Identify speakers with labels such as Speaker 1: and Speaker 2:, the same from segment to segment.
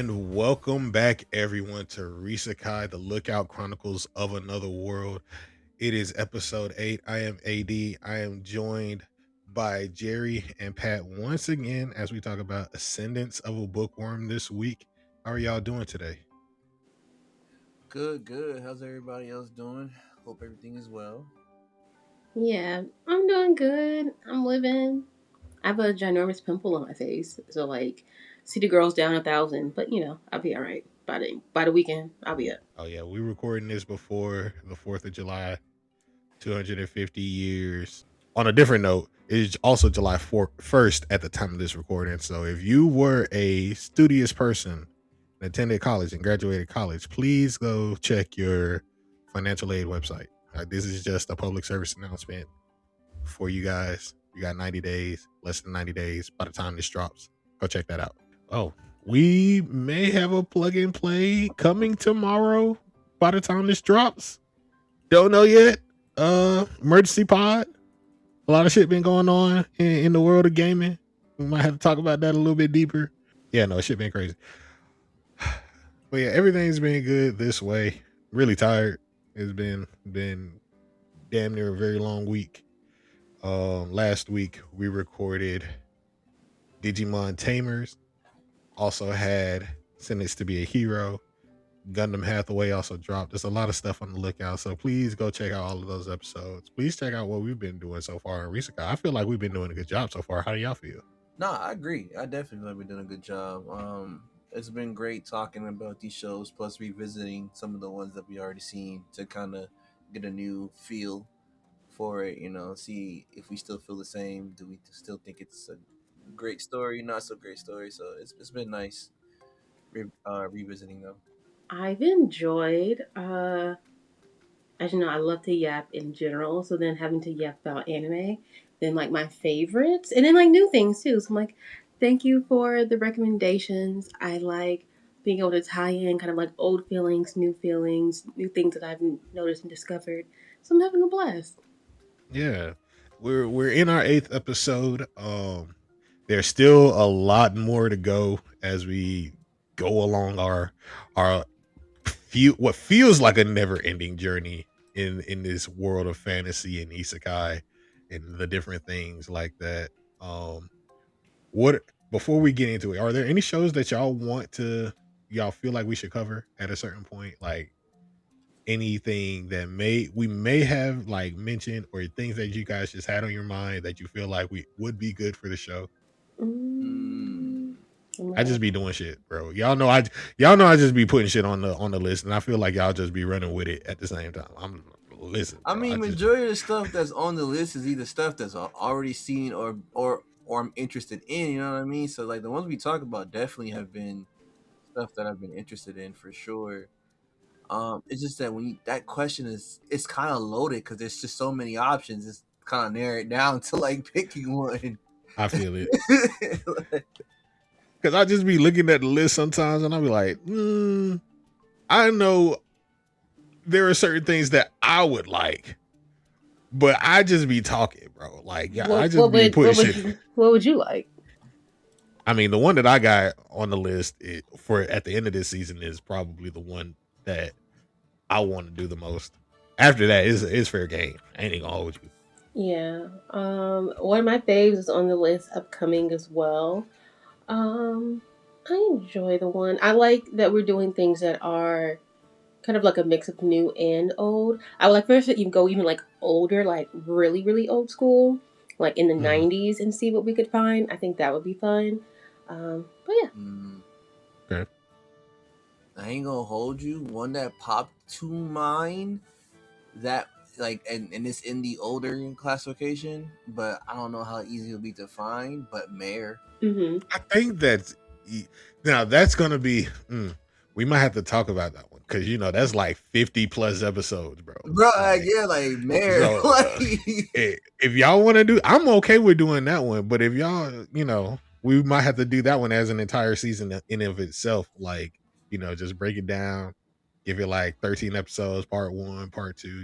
Speaker 1: And welcome back, everyone, to Sekai, the Lookout Chronicles of Another World. It is episode 8. I am AD. I am joined by Jerry and Pat once again as we talk about Ascendance of a Bookworm this week. How are y'all doing today?
Speaker 2: Good, good. How's everybody else doing? Hope everything is well.
Speaker 3: Yeah, I'm doing good. I'm living. I have a ginormous pimple on my face, so like, see the girls down 1,000. But I'll be all right by the weekend. I'll be up.
Speaker 1: Oh, yeah, we recording this before the 4th of July, 250 years. On a different note, it is also July 1st at the time of this recording. So if you were a studious person and attended college and graduated college, please go check your financial aid website. This is just a public service announcement for you guys. You got 90 days, less than 90 days by the time this drops. Go check that out. Oh, we may have a plug and play coming tomorrow by the time this drops. Don't know yet. Emergency pod. A lot of shit been going on in the world of gaming. We might have to talk about that a little bit deeper. Yeah, no, shit been crazy. But yeah, everything's been good this way. Really tired. It's been damn near a very long week. Last week we recorded Digimon Tamers. Also had Sentenced to be a Hero. Gundam Hathaway also dropped. There's a lot of stuff on the lookout. So please go check out all of those episodes. Please check out what we've been doing so far in Risaka. I feel like we've been doing a good job so far. How do y'all feel?
Speaker 2: Nah, I agree. I definitely feel like we're doing a good job. It's been great talking about these shows, plus revisiting some of the ones that we already seen to kind of get a new feel for it. See if we still feel the same. Do we still think it's a great story, not so great story? So it's been nice revisiting them.
Speaker 3: I've enjoyed. As you know, I love to yap in general. So then having to yap about anime, then like my favorites, and then like new things too. So I'm like, thank you for the recommendations. I like being able to tie in kind of like old feelings, new things that I've noticed and discovered. So I'm having a blast.
Speaker 1: Yeah. We're in our 8th episode. There's still a lot more to go as we go along our what feels like a never ending journey in this world of fantasy and isekai and the different things like that. What Before we get into it, are there any shows that y'all feel like we should cover at a certain point? Like anything that we may have like mentioned or things that you guys just had on your mind that you feel like we would be good for the show?
Speaker 2: Mm.
Speaker 3: Mm,
Speaker 1: I
Speaker 3: no.
Speaker 1: just be doing shit, bro. Y'all know I just be putting shit on the list, and I feel like y'all just be running with it at the same time. I'm listen,
Speaker 2: I
Speaker 1: bro. I
Speaker 2: mean,
Speaker 1: just
Speaker 2: majority of the stuff that's on the list is either stuff that's already seen or I'm interested in. You know what I mean? So like the ones we talk about definitely have been stuff that I've been interested in for sure. It's just that that question it's kind of loaded because there's just so many options. It's kind of narrowed down to like picking one.
Speaker 1: I feel it because I just be looking at the list sometimes, and I be like, I know there are certain things that I would like, but I just be talking, bro. Like, yeah, I
Speaker 3: What
Speaker 1: just
Speaker 3: what
Speaker 1: be
Speaker 3: would
Speaker 1: putting
Speaker 3: what would
Speaker 1: shit.
Speaker 3: you what would you like?
Speaker 1: I mean, the one that I got on the list for at the end of this season is probably the one that I want to do the most. After that, it's fair game. I ain't gonna hold you.
Speaker 3: Yeah. One of my faves is on the list upcoming as well. Um, I enjoy the one. I like that we're doing things that are kind of like a mix of new and old. I would like first that you go even like older, like really, really old school, like in the
Speaker 1: Mhm.
Speaker 3: 90s and see what we could find. I think that would be fun. But yeah.
Speaker 2: Mm,
Speaker 1: Okay.
Speaker 2: I ain't gonna hold you. One that popped to mind that like and it's in the older classification, but I don't know how easy it'll be to find. But Mayor,
Speaker 3: Mm-hmm.
Speaker 1: I think now that's gonna be. We might have to talk about that one because that's like 50 plus episodes, bro.
Speaker 2: bro,
Speaker 1: Like
Speaker 2: yeah, like Mayor,
Speaker 1: so,
Speaker 2: like
Speaker 1: if y'all want to do, I'm okay with doing that one. But if y'all, we might have to do that one as an entire season in of itself. Like just break it down, give it like 13 episodes, part one, part two.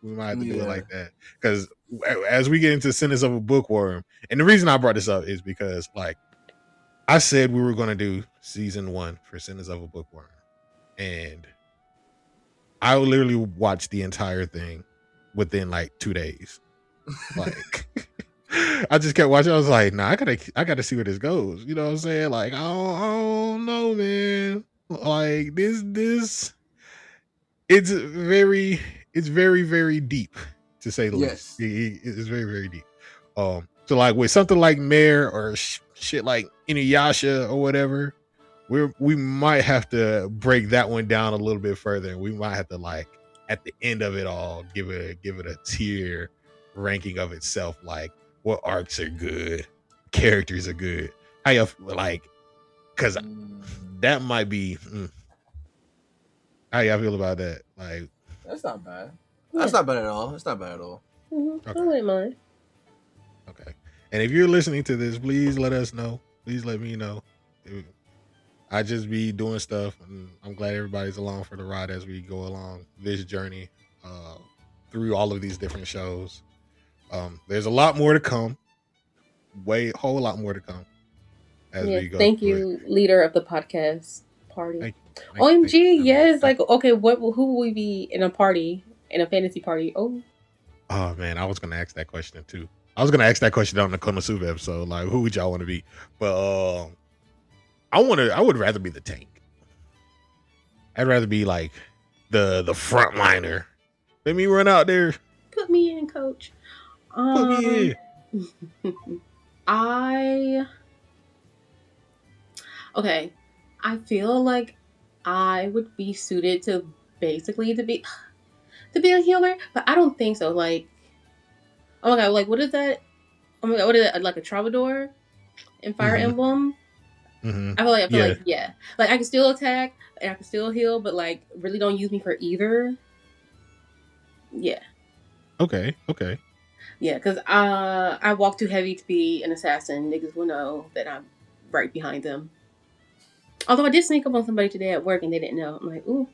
Speaker 1: We might have to do it
Speaker 2: yeah,
Speaker 1: like that because as we get into Sentence of a Bookworm, and the reason I brought this up is because like I said we were going to do season 1 for Ascendance of a Bookworm, and I literally watched the entire thing within like 2 days. Like, I just kept watching. I was like, nah, I gotta see where this goes. You know what I'm saying? Like, I don't know, man. Like this, it's very, very deep, to say the least.
Speaker 2: Yes.
Speaker 1: It's very, very deep. So like with something like Mare or shit like Inuyasha or whatever, we might have to break that one down a little bit further, and we might have to, like, at the end of it all, give it a tier ranking of itself, like what arcs are good, characters are good, how you like, because that might be how y'all feel about that? Like,
Speaker 2: That's not bad.
Speaker 3: Yeah.
Speaker 2: That's not bad at all. That's not bad at all.
Speaker 3: Mm-hmm.
Speaker 1: Okay.
Speaker 3: I wouldn't mind.
Speaker 1: Okay. And if you're listening to this, please let us know. Please let me know. I just be doing stuff, and I'm glad everybody's along for the ride as we go along this journey through all of these different shows. There's a lot more to come. Whole lot more to come as we go.
Speaker 3: Thank you, leader of the podcast party. OMG, yes. Like, okay, who will we be in a party, in a fantasy party?
Speaker 1: Oh man, I was gonna ask that question too. I was gonna ask that question on the Konosuba episode. Like, who would y'all want to be? But I would rather be the tank. I'd rather be like the frontliner. Let me run out there.
Speaker 3: Put me in, coach.
Speaker 1: Put me in.
Speaker 3: I feel like I would be suited to basically to be a healer, but I don't think so. Like, oh my god, like what is that? Oh my god, what is it? Like a troubadour in Fire Emblem?
Speaker 1: Mm-hmm.
Speaker 3: I feel like like I can still attack and I can still heal, but like really don't use me for either. Yeah.
Speaker 1: Okay.
Speaker 3: Yeah, because I walk too heavy to be an assassin. Niggas will know that I'm right behind them. Although I did sneak up on somebody today at work and they didn't know. I'm like, ooh,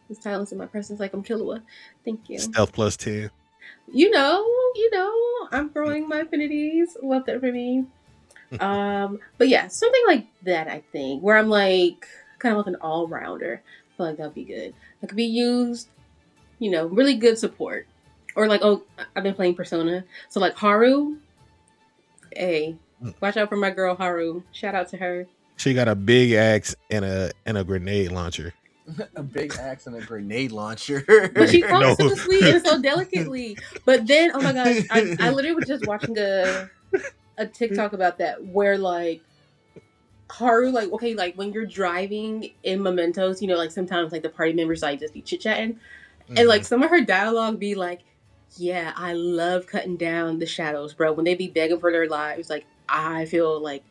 Speaker 3: the silence in my presence, like I'm Killua. Thank you.
Speaker 1: Stealth plus 10.
Speaker 3: You know, I'm growing my affinities. Love that for me. But yeah, something like that, I think, where I'm like kind of like an all-rounder. I feel like that'd be good. I could be used, really good support. Or like, I've been playing Persona. So like Haru, hey, watch out for my girl Haru. Shout out to her.
Speaker 1: She got a big axe and a grenade launcher.
Speaker 2: A big axe and a grenade launcher.
Speaker 3: But she talks so sweet and so delicately. But then, oh my gosh, I literally was just watching a TikTok about that where like Haru, like, okay, like when you're driving in Mementos, like sometimes like the party members like just be chit-chatting. And like some of her dialogue be like, yeah, I love cutting down the shadows, bro. When they be begging for their lives, like I feel like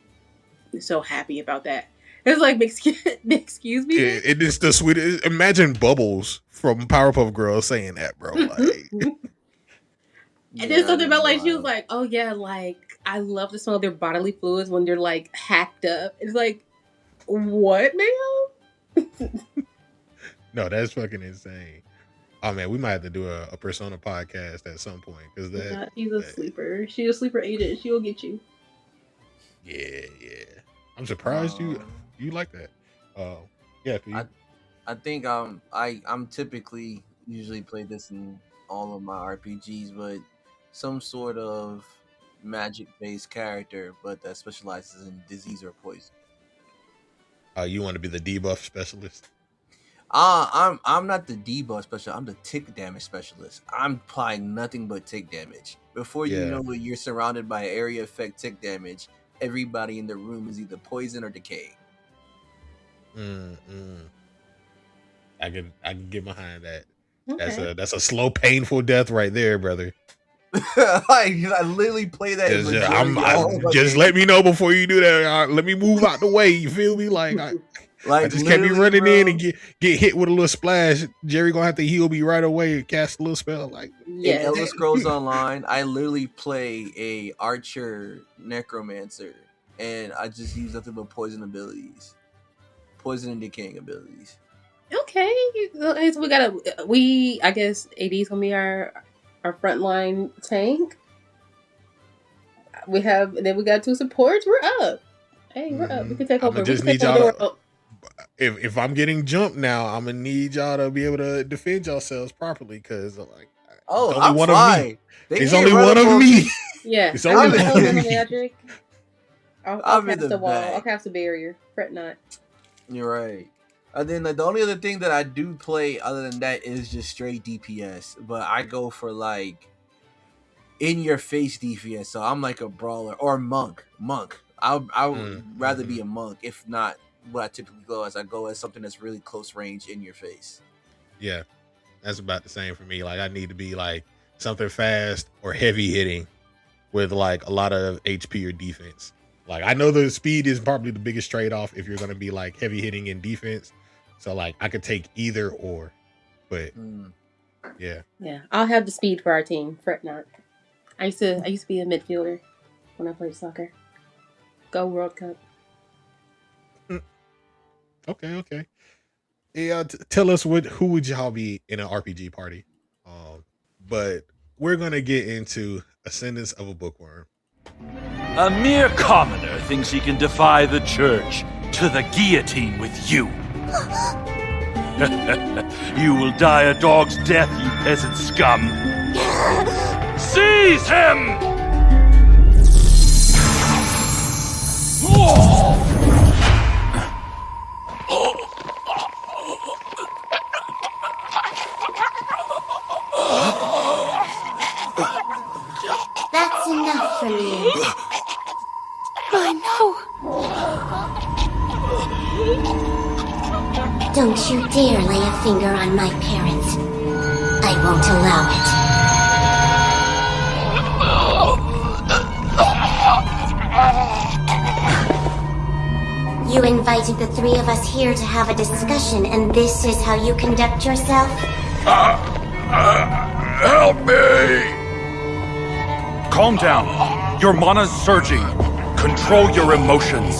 Speaker 3: so happy about that. It's like, excuse me.
Speaker 1: It is the sweetest. Imagine Bubbles from Powerpuff Girls saying that, bro. Like,
Speaker 3: and there's something about like she was like, oh yeah, like I love the smell of their bodily fluids when they're like hacked up. It's like, what, man?
Speaker 1: No, that's fucking insane. Oh man, we might have to do a Persona podcast at some point because
Speaker 3: he's a sleeper. She's a sleeper agent. She'll get you.
Speaker 1: Yeah. I'm surprised you like that. Yeah.
Speaker 2: I think I'm typically usually play this in all of my RPGs, but some sort of magic-based character, but that specializes in disease or poison.
Speaker 1: You want to be the debuff specialist?
Speaker 2: I'm not the debuff specialist. I'm the tick damage specialist. I'm applying nothing but tick damage. Before you know it, you're surrounded by area effect tick damage. Everybody in the room is either poison or decay.
Speaker 1: I can get behind that.
Speaker 3: Okay.
Speaker 1: That's a slow, painful death right there, brother.
Speaker 2: I literally play that.
Speaker 1: Just let me know before you do that. Let me move out the way. You feel me? Like I just can't be running in and get hit with a little splash. Jerry gonna have to heal me right away and cast a little spell. Like,
Speaker 2: in Elder Scrolls Online, I literally play a archer necromancer, and I just use nothing but poison abilities, poison and decaying abilities.
Speaker 3: Okay, so I guess AD's gonna be our frontline tank. We got 2 supports. We're up. Hey, we're up. We can take
Speaker 1: I'm gonna
Speaker 3: over. We
Speaker 1: just
Speaker 3: can take
Speaker 1: need
Speaker 3: over
Speaker 1: y'all
Speaker 3: the
Speaker 1: to.
Speaker 3: world.
Speaker 1: If I'm getting jumped now, I'm gonna need y'all to be able to defend yourselves properly, because like it's
Speaker 2: Oh,
Speaker 1: only
Speaker 2: I'm
Speaker 1: one of me.
Speaker 2: fine. They
Speaker 1: It's
Speaker 2: can't
Speaker 1: only
Speaker 2: run
Speaker 1: one
Speaker 2: up
Speaker 1: of
Speaker 2: on
Speaker 1: me.
Speaker 2: me.
Speaker 3: Yeah,
Speaker 1: It's
Speaker 3: I
Speaker 1: only
Speaker 3: got the
Speaker 2: I'm
Speaker 1: one
Speaker 3: whole
Speaker 1: of
Speaker 2: in,
Speaker 3: on
Speaker 1: me.
Speaker 3: Patrick. I'll
Speaker 2: I'm in
Speaker 3: cast
Speaker 2: the
Speaker 3: a wall. I'll
Speaker 2: bag.
Speaker 3: cast a barrier. Fret not.
Speaker 2: You're right. And then like, the only other thing that I do play other than that is just straight DPS. But I go for like in your face DPS. So I'm like a brawler or monk. Monk. I would rather
Speaker 1: Mm-hmm.
Speaker 2: be a monk, if not what I typically go as. I go as something that's really close range in your face.
Speaker 1: Yeah, that's about the same for me. Like I need to be like something fast or heavy hitting with like a lot of HP or defense. Like I know the speed is probably the biggest trade off if you're gonna be like heavy hitting in defense. So like I could take either or, but yeah.
Speaker 3: Yeah, I'll have the speed for our team. Fret not. I used to be a midfielder when I played soccer. Go World Cup.
Speaker 1: Mm, okay. Yeah, tell us who would y'all be in an RPG party? But we're gonna get into Ascendance of a Bookworm.
Speaker 4: A mere commoner thinks he can defy the church to the guillotine with you. You will die a dog's death, you peasant scum. Seize him!
Speaker 5: That's enough from you. I know. Don't you dare lay a finger on my parents. I won't allow it. You invited the three of us here to have a discussion, and this is how you conduct yourself?
Speaker 4: Help me! Calm down. Your mana's surging. Control your emotions.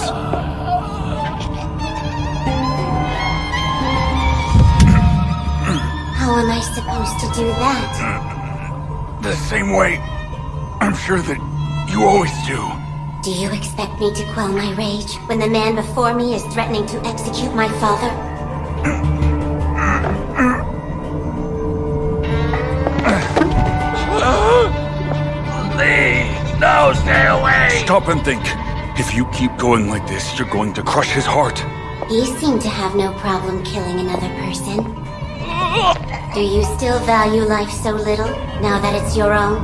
Speaker 5: How am I supposed to do that?
Speaker 4: The same way I'm sure that you always do.
Speaker 5: Do you expect me to quell my rage when the man before me is threatening to execute my father?
Speaker 4: Please, no, stay away! Stop and think. If you keep going like this, you're going to crush his heart.
Speaker 5: You seem to have no problem killing another person. Do you still value life so little, now that it's your own?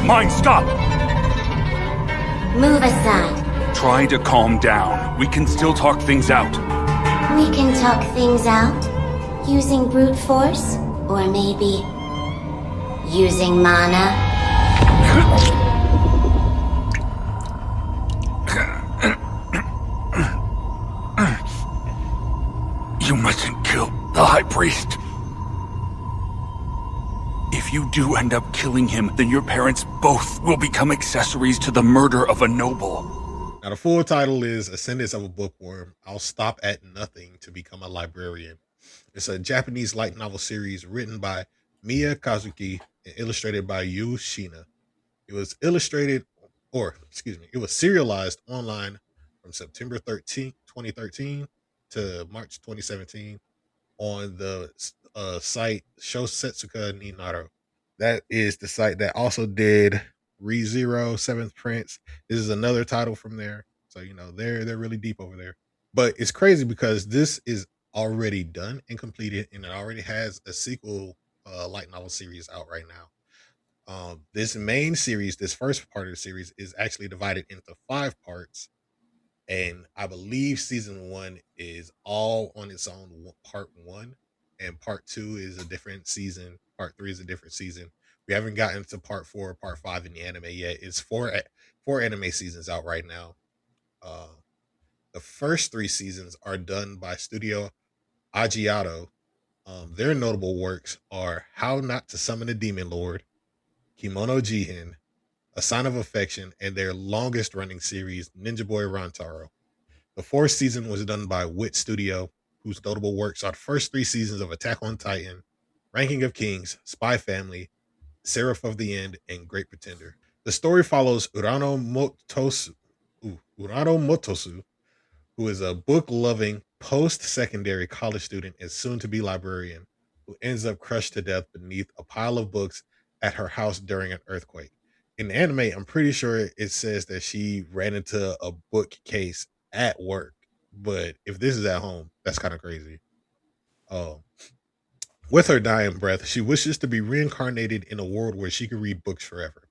Speaker 4: Mine, stop!
Speaker 5: Move aside.
Speaker 4: Try to calm down. We can still talk things out.
Speaker 5: We can talk things out. Using brute force? Or maybe... using mana?
Speaker 4: You mustn't kill the High Priest. If you do end up killing him, then your parents both will become accessories to the murder of a noble.
Speaker 1: Now the full title is Ascendance of a Bookworm. I'll stop at nothing to become a librarian. It's a Japanese light novel series written by Miya Kazuki and illustrated by Yu Shina. It was serialized online from September 13th, 2013 to March 2017 on the site Shosetsuka ni Naro. That is the site that also did ReZero, Seventh Prince. This is another title from there. So, they're really deep over there. But it's crazy because this is already done and completed, and it already has a sequel light novel series out right now. This main series, this first part of the series, is actually divided into 5 parts, and I believe season 1 is all on its own, part 1, and part 2 is a different season. Part 3 is a different season. We haven't gotten to part 4, part 5 in the anime yet. It's four anime seasons out right now. The first 3 seasons are done by Studio Agiato. Their notable works are How Not to Summon a Demon Lord, Kimono Jihen, A Sign of Affection, and their longest running series, Ninja Boy Rantaro. The fourth season was done by Wit Studio, whose notable works are the first 3 seasons of Attack on Titan, Ranking of Kings, Spy Family, Seraph of the End, and Great Pretender. The story follows Urano Motosu, who is a book-loving post-secondary college student and soon-to-be librarian who ends up crushed to death beneath a pile of books at her house during an earthquake. In the anime, I'm pretty sure it says that she ran into a bookcase at work, but if this is at home, that's kind of crazy. Um, with her dying breath, she wishes to be reincarnated in a world where she can read books forever.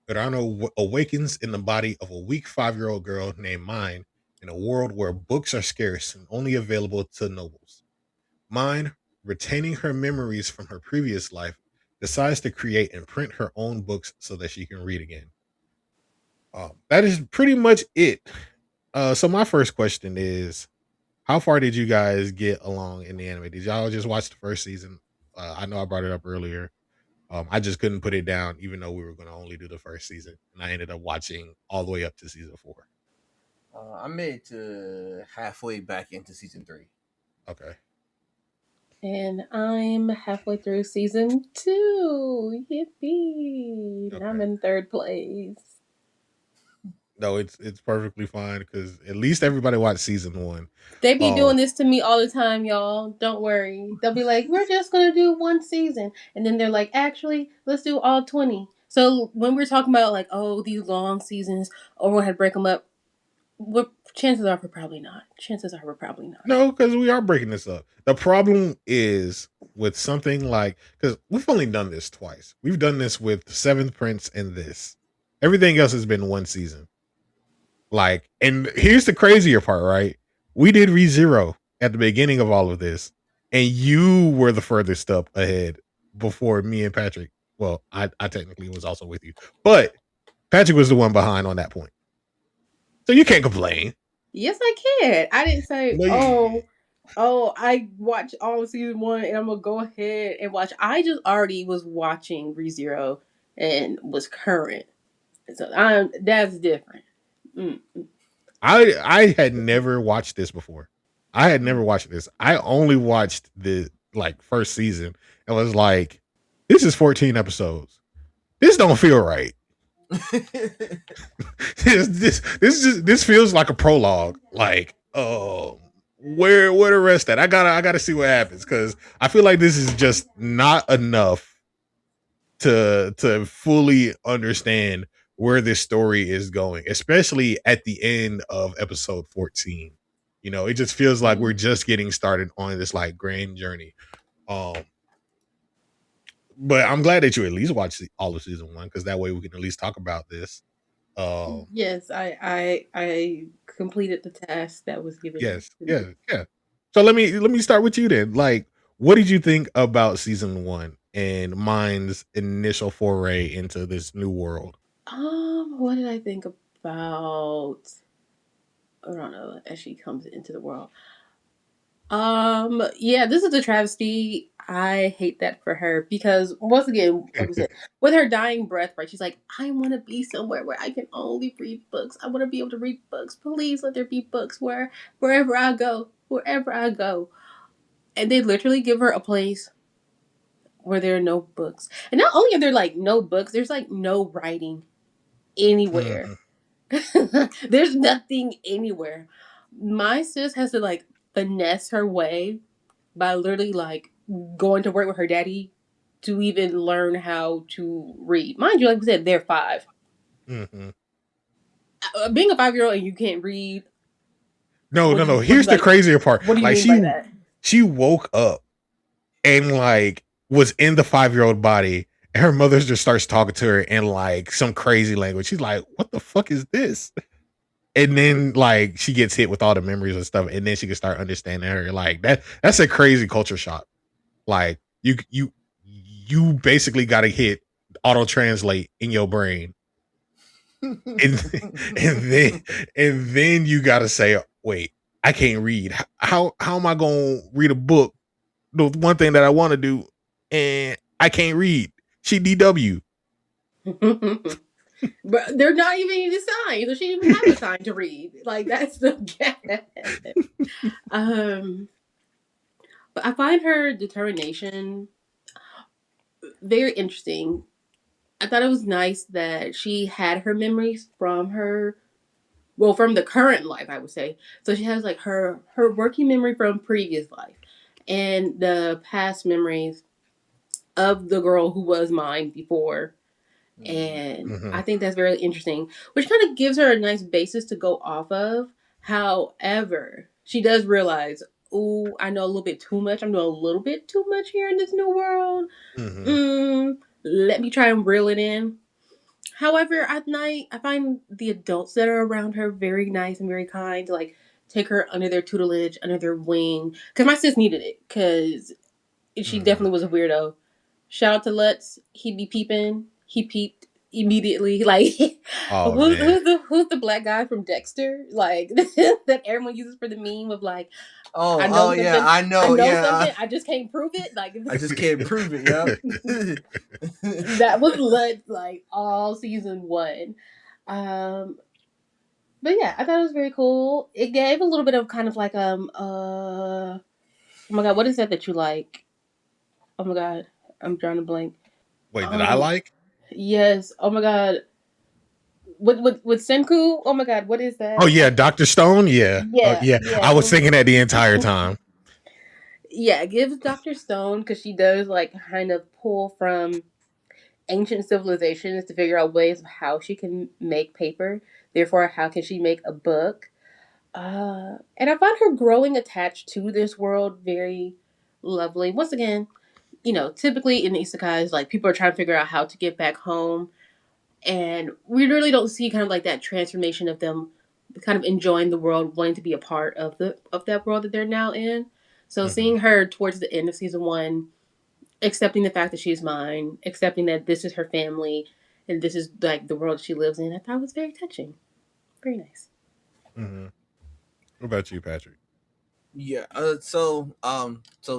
Speaker 1: Urano awakens in the body of a weak 5-year-old girl named Mine in a world where books are scarce and only available to nobles. Mine, retaining her memories from her previous life, decides to create and print her own books so that she can read again. That is pretty much it. So my first question is, how far did you guys get along in the anime? Did y'all just watch the first season? I know I brought it up earlier. I just couldn't put it down, even though we were going to only do the first season, and I ended up watching all the way up to season 4.
Speaker 2: I made it to halfway back into season 3.
Speaker 1: Okay.
Speaker 3: And I'm halfway through season 2. Yippee! And I'm
Speaker 1: Okay.
Speaker 3: in 3rd place.
Speaker 1: No, it's perfectly fine because at least everybody watched season 1.
Speaker 3: They be doing this to me all the time, y'all. Don't worry. They'll be like, we're just going to do 1 season. And then they're like, actually, let's do all 20. So when we're talking about, like, oh, these long seasons, or we're going to break them up, chances are we're probably not.
Speaker 1: No, because we are breaking this up. The problem is with something like, because we've only done this twice. We've done this with Seventh Prince and this. Everything else has been 1 season. Like, and here's the crazier part, right? We did ReZero at the beginning of all of this, and you were the furthest up ahead before me and Patrick. Well, I technically was also with you, but Patrick was the one behind on that point. So you can't complain.
Speaker 3: Yes, I can. I didn't say,
Speaker 1: No,
Speaker 3: I watched all of season 1 and I'm going to go ahead and watch. I just already was watching ReZero and was current. So that's different.
Speaker 1: I had never watched this before. I had never watched this. I only watched the first season and was like, this is 14 episodes. This don't feel right. this feels like a prologue. Like, oh, where the rest at? I gotta see what happens because I feel like this is just not enough to fully understand where this story is going, especially at the end of episode 14. You know, it just feels like we're just getting started on this grand journey. But I'm glad that you at least watched all of season 1 because that way we can at least talk about this.
Speaker 3: Yes, I completed the task that was given.
Speaker 1: Yes, yeah. So let me start with you then. Like, what did you think about season 1 and Mine's initial foray into this new world?
Speaker 3: What did I think about Urano as she comes into the world? Yeah, this is a travesty. I hate that for her because once again, like we said, with her dying breath, right? She's like, I want to be somewhere where I can only read books. I want to be able to read books. Please let there be books wherever I go. And they literally give her a place where there are no books. And not only are there no books, there's no writing anywhere. There's nothing anywhere. My sis has to finesse her way by literally going to work with her daddy to even learn how to read. Mind you, like we said, they're 5.
Speaker 1: Mm-hmm.
Speaker 3: Being a 5-year-old and you can't read.
Speaker 1: No. Here's the crazier part.
Speaker 3: What do you mean by that?
Speaker 1: She woke up and was in the 5-year-old body, and her mother just starts talking to her in some crazy language. She's like, "What the fuck is this?" And then she gets hit with all the memories and stuff, and then she can start understanding her. That's a crazy culture shock. You basically got to hit auto translate in your brain, and then you got to say, wait, I can't read. How am I gonna read a book? The one thing that I want to do, and I can't read. She DW.
Speaker 3: But they're not even any signs, so she didn't even have a sign to read. Like that's the but I find her determination very interesting. I thought it was nice that she had her memories from her, well, from the current life, I would say. So she has like her working memory from previous life and the past memories of the girl who was mine before. And I think that's very interesting, which kind of gives her a nice basis to go off of. However, she does realize, oh, I know a little bit too much. I'm doing a little bit too much here in this new world. Let me try and reel it in. However, at night, I find the adults that are around her very nice and very kind to like take her under their tutelage, under their wing. Because my sis needed it, because she definitely was a weirdo. Shout out to Lutz. He'd be peeping. He peeped immediately. Like, who's the black guy from Dexter? Like, that everyone uses for the meme of like,
Speaker 2: I know
Speaker 3: something. I just can't prove it. Like,
Speaker 2: I just can't prove it. Yeah,
Speaker 3: that was Lutz like all season 1. But yeah, I thought it was very cool. It gave a little bit of kind of like oh my god, what is that you like? Oh my god, I'm drawing a blank.
Speaker 1: Wait, did I like?
Speaker 3: Yes. Oh my god. With Senku? Oh my god, what is that?
Speaker 1: Oh yeah, Dr. Stone? Yeah. Yeah. I was thinking that the entire time.
Speaker 3: Yeah, it gives Dr. Stone, because she does like kind of pull from ancient civilizations to figure out ways of how she can make paper. Therefore, how can she make a book? And I find her growing attached to this world very lovely. Once again, you know, typically in isekais, like people are trying to figure out how to get back home, and we really don't see kind of like that transformation of them kind of enjoying the world, wanting to be a part of that world that they're now in. So seeing her towards the end of season 1, accepting the fact that she's mine, accepting that this is her family, and this is like the world she lives in, I thought was very touching, very nice.
Speaker 1: What about you, Patrick?
Speaker 2: Yeah. So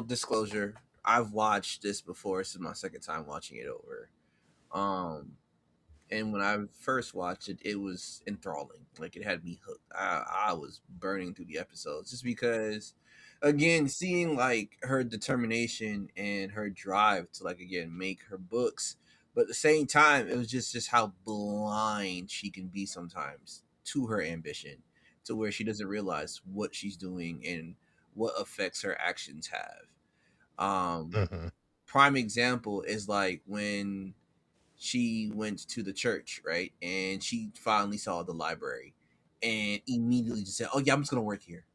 Speaker 2: disclosure, I've watched this before. This is my second time watching it over. And when I first watched it, it was enthralling. Like, it had me hooked. I was burning through the episodes just because, again, seeing like her determination and her drive to like again make her books, but at the same time, it was just how blind she can be sometimes to her ambition, to where she doesn't realize what she's doing and what effects her actions have. Prime example is like when she went to the church, right? And she finally saw the library and immediately just said, oh yeah, I'm just gonna work here,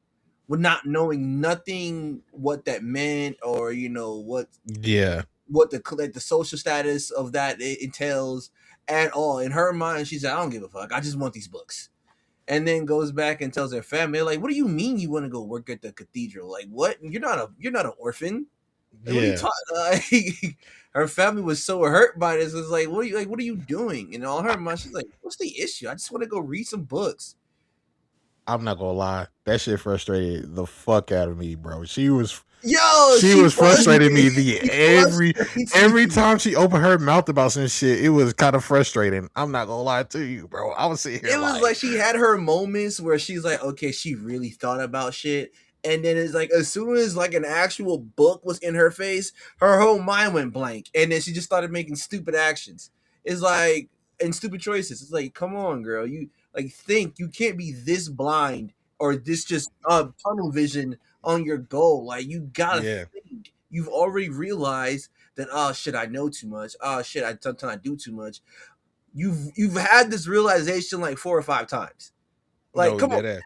Speaker 2: with not knowing nothing what that meant, or what the social status of that entails at all. In her mind, she said, I don't give a fuck, I just want these books. And then goes back and tells her family, like, what do you mean you want to go work at the cathedral? Like, what? You're not an orphan. Like, what are you talking? Her family was so hurt by this. It's like, what are you doing? And all her mind, she's like, what's the issue? I just want to go read some books.
Speaker 1: I'm not gonna lie, that shit frustrated the fuck out of me, bro. She was frustrating me every time she opened her mouth about some shit. It was kind of frustrating. I'm not gonna lie to you, bro. I was sitting here.
Speaker 2: It was like she had her moments where she's like, okay, she really thought about shit. And then it's like, as soon as like an actual book was in her face, her whole mind went blank. And then she just started making stupid actions. It's like, and stupid choices. It's like, come on, girl. You like think you can't be this blind or this just tunnel vision on your goal. Like, you gotta think. You've already realized that, oh shit, I know too much. Oh shit, sometimes I do too much. You've had this realization like 4 or 5 times. Like, come on.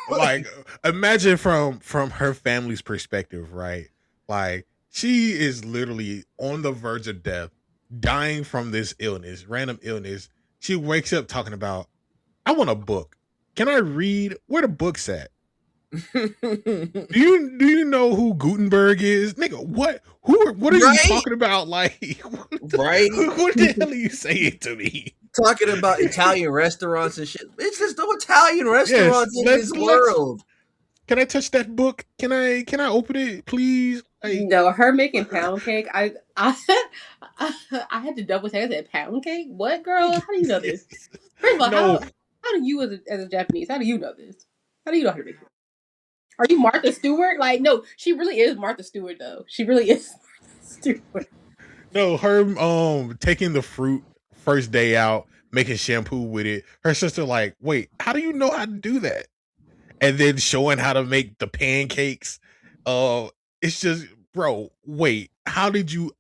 Speaker 1: Like, imagine from her family's perspective, right? Like, she is literally on the verge of death, dying from this illness, random illness. She wakes up talking about, I want a book. Can I read? Where the book's at? do you know who Gutenberg is, nigga? What are you talking about? Like,
Speaker 2: right?
Speaker 1: What the hell are you saying to me?
Speaker 2: Talking about Italian restaurants and shit. It's just no Italian restaurants in this world.
Speaker 1: can I touch that book? Can I open it, please? Like,
Speaker 3: No, her making pound cake. I had to double check. I said pound cake. What, girl? How do you know this? First of all,
Speaker 1: no,
Speaker 3: how do you as a Japanese? How do you know this? How do you know how to make it? Are you Martha Stewart? Like, no, she really is Martha Stewart, though. She really is Martha Stewart.
Speaker 1: no, her taking the fruit first day out, making shampoo with it. Her sister like, wait, how do you know how to do that? And then showing how to make the pancakes. It's just, bro, wait, how did you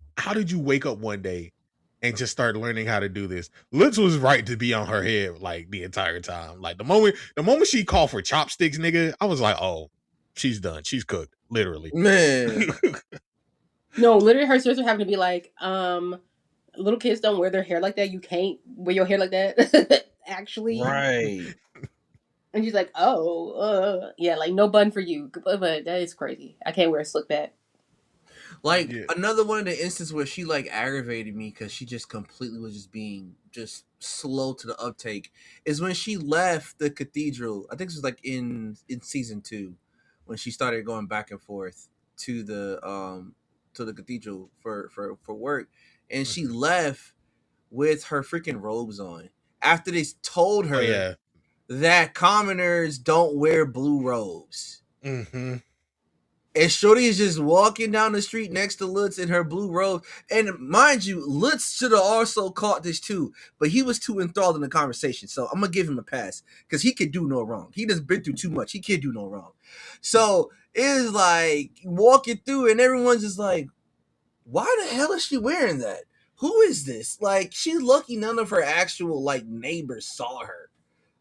Speaker 1: wake up one day and just start learning how to do this? Lutz was right to be on her head like the entire time. Like the moment she called for chopsticks, nigga, I was like, oh, she's done. She's cooked, literally.
Speaker 2: Man.
Speaker 3: No, literally, her sister having to be like, little kids don't wear their hair like that. You can't wear your hair like that. Actually,
Speaker 2: Right.
Speaker 3: And she's like, oh, yeah, like no bun for you. But that is crazy. I can't wear a slick back.
Speaker 2: Like
Speaker 1: Yeah.
Speaker 2: another one of the instances where she like aggravated me because she just completely was just being just slow to the uptake is when she left the cathedral. I think this was like in season 2 when she started going back and forth to the cathedral for work, and she left with her freaking robes on after they told
Speaker 1: Oh
Speaker 2: her
Speaker 1: yeah.
Speaker 2: that commoners don't wear blue robes.
Speaker 1: Mm-hmm.
Speaker 2: And Shorty is just walking down the street next to Lutz in her blue robe. And mind you, Lutz should have also caught this too, but he was too enthralled in the conversation. So I'm going to give him a pass because he could do no wrong. He just been through too much. He can't do no wrong. So it's like walking through and everyone's just like, why the hell is she wearing that? Who is this? Like, she's lucky none of her actual like neighbors saw her.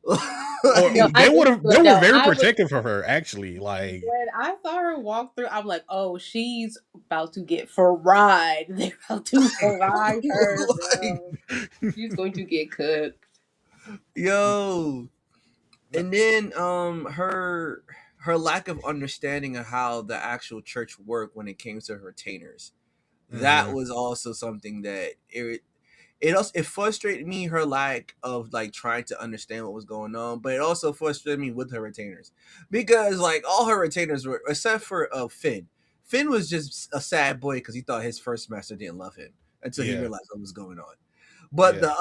Speaker 1: Or
Speaker 3: No,
Speaker 1: they were very
Speaker 3: I was,
Speaker 1: protective of her, actually. Like,
Speaker 3: when I saw her walk through, I'm like, oh, she's about to get fried. They're about to fry her, bro. She's going to get cooked.
Speaker 2: Yo. And then her lack of understanding of how the actual church worked when it came to her retainers. That was also something that it frustrated me, her lack of like trying to understand what was going on, but it also frustrated me with her retainers because like all her retainers were, except for Finn. Finn was just a sad boy because he thought his first master didn't love him until he
Speaker 1: yeah,
Speaker 2: realized what was going on. But
Speaker 1: yeah.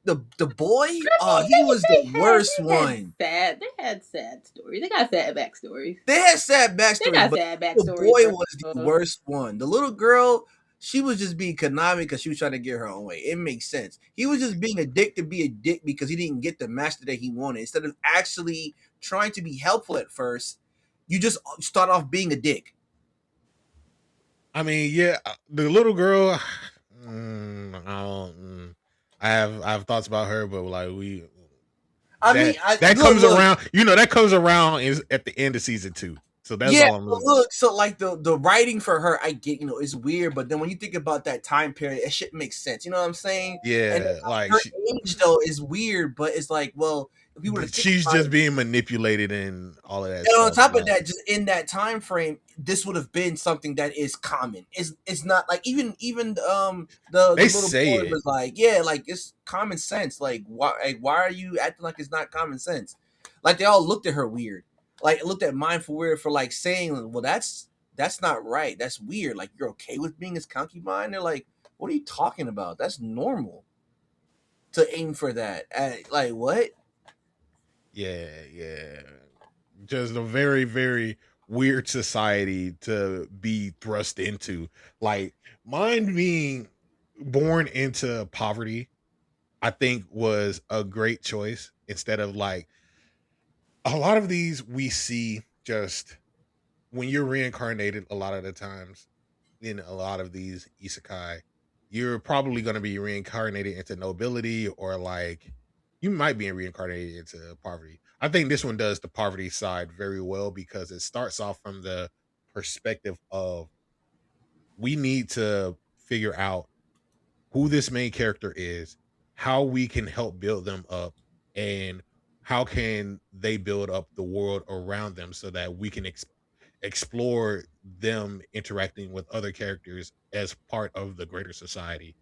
Speaker 2: the boy,
Speaker 3: I
Speaker 2: he
Speaker 3: mean,
Speaker 2: was the worst one.
Speaker 3: They had sad stories. They got sad backstories.
Speaker 2: They had sad
Speaker 3: They
Speaker 2: backstories,
Speaker 3: got
Speaker 2: but
Speaker 3: sad
Speaker 2: the
Speaker 3: backstories,
Speaker 2: boy
Speaker 3: bro.
Speaker 2: was the worst one. The little girl, she was just being conniving because she was trying to get her own way. It makes sense. He was just being a dick to be a dick because he didn't get the master that he wanted. Instead of actually trying to be helpful at first, you just start off being a dick.
Speaker 1: I mean, yeah, the little girl. I have thoughts about her, but like
Speaker 2: I mean,
Speaker 1: that
Speaker 2: look,
Speaker 1: comes around. You know, that comes around is at the end of season 2. So that's
Speaker 2: yeah,
Speaker 1: all I'm.
Speaker 2: look, so like the writing for her, I get, it's weird, but then when you think about that time period, it shit makes sense. You know what I'm saying? And
Speaker 1: Yeah, like
Speaker 2: her age though is weird, but it's like, well, if you were to think
Speaker 1: she's
Speaker 2: about
Speaker 1: just
Speaker 2: it,
Speaker 1: being manipulated and all of that.
Speaker 2: and on
Speaker 1: Stuff.
Speaker 2: top of
Speaker 1: Like,
Speaker 2: that, just in that time frame, this would have been something that is common. It's not like even the
Speaker 1: they
Speaker 2: little
Speaker 1: say
Speaker 2: boy
Speaker 1: it.
Speaker 2: was like, yeah, like it's common sense. Like why are you acting like it's not common sense? Like they all looked at her weird. Like looked at Mindful Weird for like saying, well, that's not right. That's weird. Like you're okay with being his concubine? They're like, what are you talking about? That's normal to aim for that. Like what?
Speaker 1: Yeah, yeah. Just a very, very weird society to be thrust into. Like mine being born into poverty, I think was a great choice instead of like a lot of these we see just when you're reincarnated a lot of the times in a lot of these isekai, you're probably going to be reincarnated into nobility or like you might be reincarnated into poverty. I think this one does the poverty side very well because it starts off from the perspective of we need to figure out who this main character is, how we can help build them up, and how can they build up the world around them so that we can explore them interacting with other characters as part of the greater society.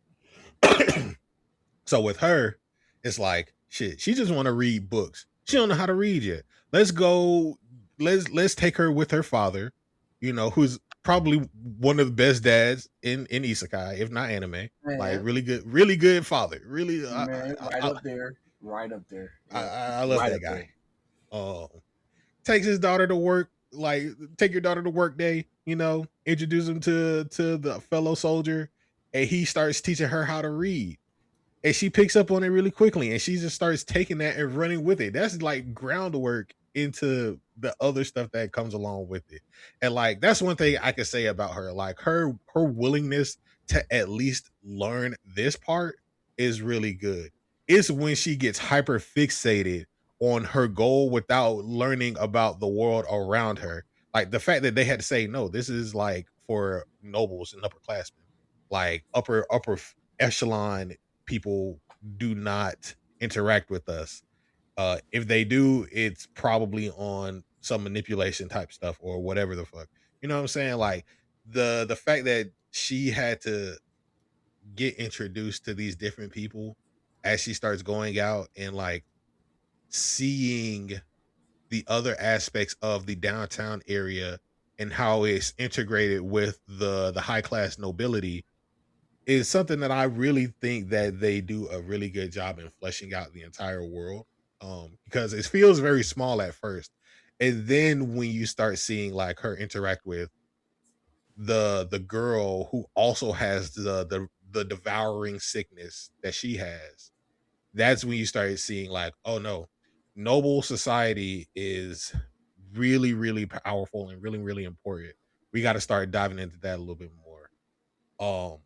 Speaker 1: So with her, it's like shit. She just want to read books. She don't know how to read yet. Let's go. let's take her with her father, who's probably one of the best dads in isekai, if not anime. Like
Speaker 2: Man,
Speaker 1: really good father. Really,
Speaker 2: man, right up there, right up there. Yep,
Speaker 1: I love
Speaker 2: right
Speaker 1: that
Speaker 2: up
Speaker 1: guy.
Speaker 2: there.
Speaker 1: Um, takes his daughter to work. Like, take your daughter to work day. Introduce him to the fellow soldier, and he starts teaching her how to read, and she picks up on it really quickly, and she just starts taking that and running with it. That's like groundwork into the other stuff that comes along with it. And like, that's one thing I could say about her. Like, her willingness to at least learn this part is really good. It's when she gets hyper fixated on her goal without learning about the world around her. Like, the fact that they had to say, no, this is like for nobles and upperclassmen, like upper echelon people do not interact with us. If they do, it's probably on some manipulation type stuff or whatever the fuck. You know what I'm saying? Like, the fact that she had to get introduced to these different people as she starts going out and like seeing the other aspects of the downtown area and how it's integrated with the high class nobility is something that I really think that they do a really good job in fleshing out the entire world. Because it feels very small at first. And then when you start seeing like her interact with the girl who also has the devouring sickness that she has, that's when you start seeing like, oh no, noble society is really, really powerful and really, really important. We got to start diving into that a little bit more. Um,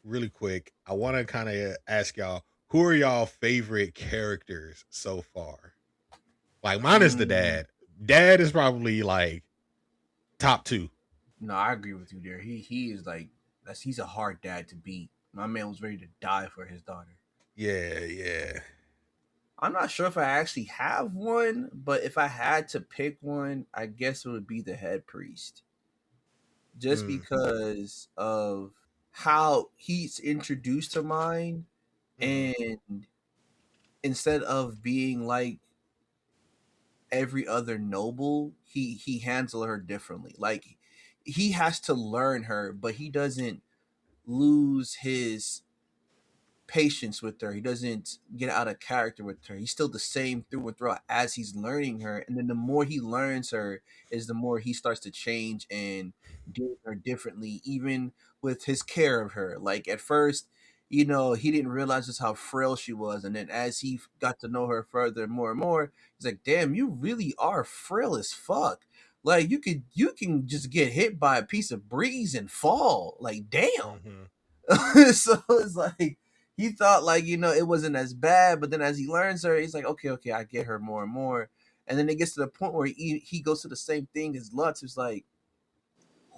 Speaker 1: really quick, I want to kind of ask y'all, who are y'all favorite characters so far? Like, mine is the
Speaker 2: Mm,
Speaker 1: dad. Dad is probably like top two.
Speaker 2: no, I agree with you there. He is like he's a hard dad to beat. My man was ready to die for his daughter.
Speaker 1: Yeah, yeah.
Speaker 2: I'm not sure if I actually have one, but if I had to pick one, I guess it would be the head priest. Just
Speaker 1: Mm,
Speaker 2: because of how he's introduced to mine,
Speaker 1: mm,
Speaker 2: and instead of being like every other noble, he handles her differently. Like, he has to learn her, but he doesn't lose his patience with her. He doesn't get out of character with her. He's still the same through and through as he's learning her. And then the more he learns her is the more he starts to change and deal with her differently, even with his care of her. Like, at first, he didn't realize just how frail she was. And then as he got to know her further and more, he's like, damn, you really are frail as fuck. Like, you can just get hit by a piece of breeze and fall. Like, damn.
Speaker 1: mm-hmm,
Speaker 2: So it's like he thought, like, it wasn't as bad, but then as he learns her, he's like, okay, I get her more and more. And then it gets to the point where he goes to the same thing as Lutz. It's like,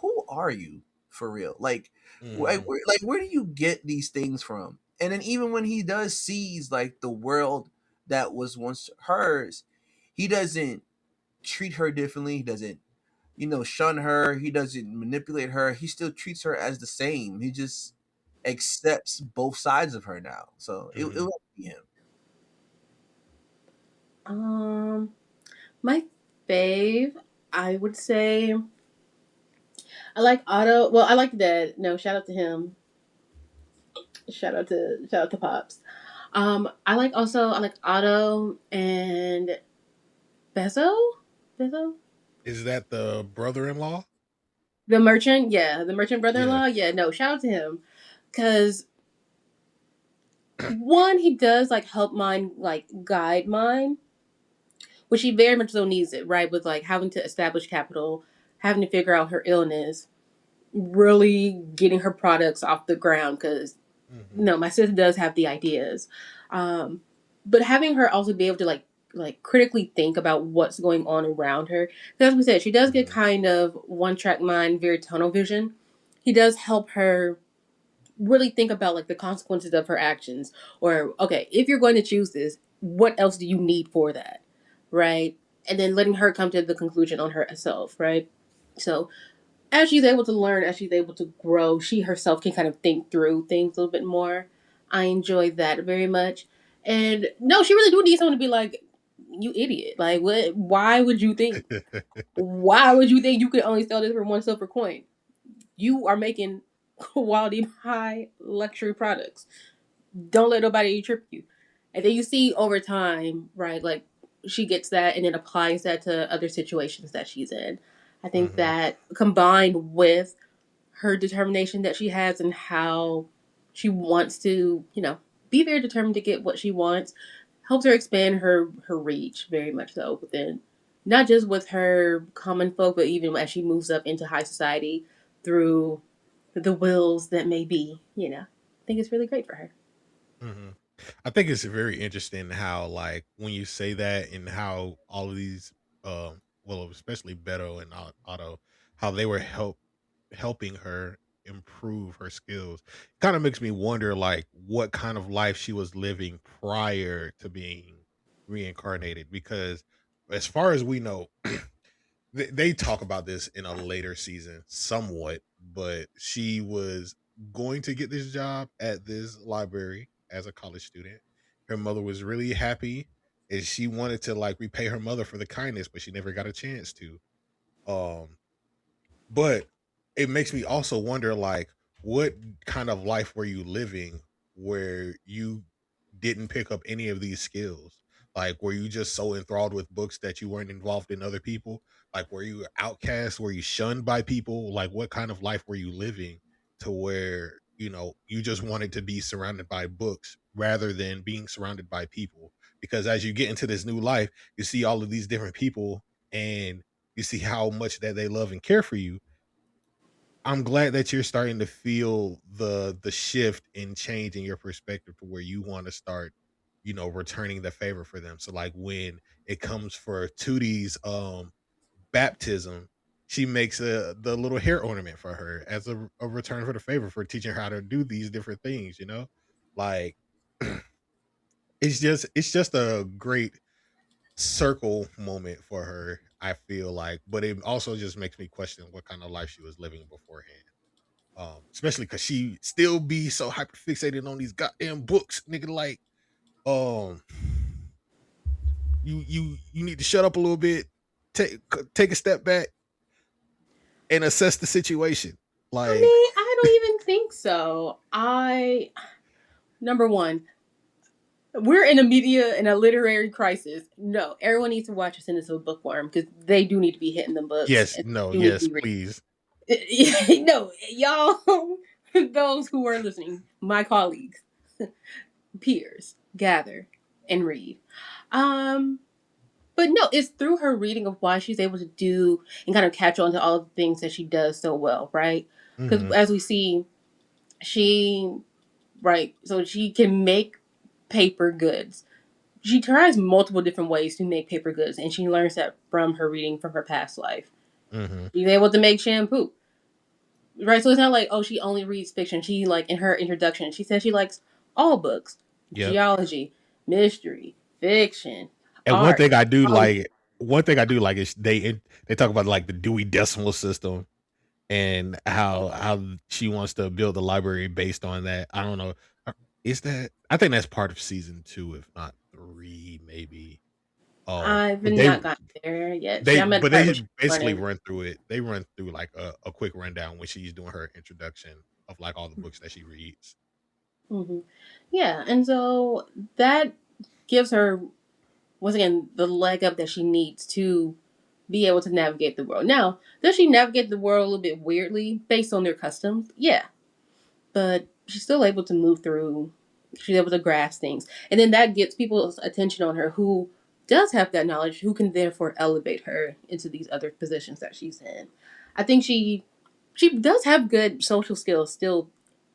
Speaker 2: who are you for real? Like,
Speaker 1: mm-hmm,
Speaker 2: where do you get these things from? And then even when he does seize like the world that was once hers, he doesn't treat her differently. He doesn't shun her. He doesn't manipulate her. He still treats her as the same. He just accepts both sides of her now. So it
Speaker 1: mm-hmm.
Speaker 2: would be him.
Speaker 3: Um, my fave, I would say, I like Otto. Well, I like Dad. No, shout out to him. Shout out to Pops. I like Otto and Bezo. Bezo,
Speaker 1: Is that the brother-in-law?
Speaker 3: the merchant. Yeah, the merchant
Speaker 1: Yeah.
Speaker 3: brother-in-law. Yeah, no, shout out to him because one, he does like help mine, like guide mine, which he very much so needs it, right? With like having to establish capital, having to figure out her illness, really getting her products off the ground because
Speaker 1: Mm-hmm,
Speaker 3: no, my sister does have the ideas, um, but having her also be able to like critically think about what's going on around her. Because as we said, she does get
Speaker 1: mm-hmm,
Speaker 3: kind of one track mind, very tunnel vision. He does help her really think about like the consequences of her actions, or okay, if you're going to choose this, what else do you need for that, right? And then letting her come to the conclusion on herself, right? So as she's able to learn, as she's able to grow, she herself can kind of think through things a little bit more. I enjoy that very much. And no, she really do need someone to be like, you idiot. Like, what? Why would you think? Why would you think you could only sell this for one silver coin? You are making quality, high luxury products. Don't let nobody trip you. And then you see over time, right? Like she gets that and then applies that to other situations that she's in. I think
Speaker 1: Mm-hmm.
Speaker 3: that combined with her determination that she has and how she wants to, be very determined to get what she wants, helps her expand her reach very much so within not just with her common folk, but even as she moves up into high society through the wills that may be. I think it's really great for her.
Speaker 1: Mm-hmm. I think it's very interesting how, like, when you say that and how all of these, well, especially Beto and Otto, how they were helping her improve her skills. Kind of makes me wonder, like, what kind of life she was living prior to being reincarnated. Because, as far as we know, they talk about this in a later season somewhat, but she was going to get this job at this library as a college student. Her mother was really happy and she wanted to like repay her mother for the kindness, but she never got a chance to. Um but it makes me also wonder, like, what kind of life were you living where you didn't pick up any of these skills? Like, were you just so enthralled with books that you weren't involved in other people? Like, were you outcast? Were you shunned by people? Like, what kind of life were you living to where, you just wanted to be surrounded by books rather than being surrounded by people? Because as you get into this new life, you see all of these different people and you see how much that they love and care for you. I'm glad that you're starting to feel the shift and change in your perspective to where you want to start, returning the favor for them. So like when it comes for Tootie's baptism, she makes the little hair ornament for her as a return for the favor for teaching her how to do these different things. Like it's just a great circle moment for her, I feel like. But it also just makes me question what kind of life she was living beforehand. Especially because she still be so hyper fixated on these goddamn books, nigga. Like, um, you need to shut up a little bit, take a step back, and assess the situation.
Speaker 3: I
Speaker 1: Like,
Speaker 3: mean, I don't even think so. Number one, we're in a media and a literary crisis. No, everyone needs to watch Ascendance of Bookworm because they do need to be hitting them books
Speaker 1: yes,
Speaker 3: and
Speaker 1: no,
Speaker 3: do need to
Speaker 1: yes,
Speaker 3: be reading.
Speaker 1: please.
Speaker 3: No, y'all, those who are listening, my colleagues, peers, gather and read. Um, but no, it's through her reading of why she's able to do and kind of catch on to all of the things that she does so well, right? Because
Speaker 1: Hmm.
Speaker 3: as we see, she right, so she can make paper goods. She tries multiple different ways to make paper goods, and she learns that from her reading from her past life.
Speaker 1: Hmm.
Speaker 3: She's able to make shampoo, right? So it's not like, oh, she only reads fiction. She, like, in her introduction, she says she likes all books:
Speaker 1: Yep.
Speaker 3: geology, mystery, fiction,
Speaker 1: And
Speaker 3: art.
Speaker 1: one thing I do like is they talk about like the Dewey Decimal System and how she wants to build a library based on that. I don't know. Is that I think that's part of season 2, if not 3, maybe.
Speaker 3: I've
Speaker 1: But
Speaker 3: not gotten there yet. See,
Speaker 1: they
Speaker 3: I'm at the
Speaker 1: but
Speaker 3: part
Speaker 1: they
Speaker 3: where she's
Speaker 1: basically
Speaker 3: learning.
Speaker 1: run through it. They run through like a quick rundown when she's doing her introduction of like all the books that she reads.
Speaker 3: Hmm. Yeah, and so that gives her, once again, the leg up that she needs to be able to navigate the world. Now, does she navigate the world a little bit weirdly based on their customs? Yeah, but she's still able to move through. She's able to grasp things, and then that gets people's attention on her who does have that knowledge, who can therefore elevate her into these other positions that she's in. I think she does have good social skills still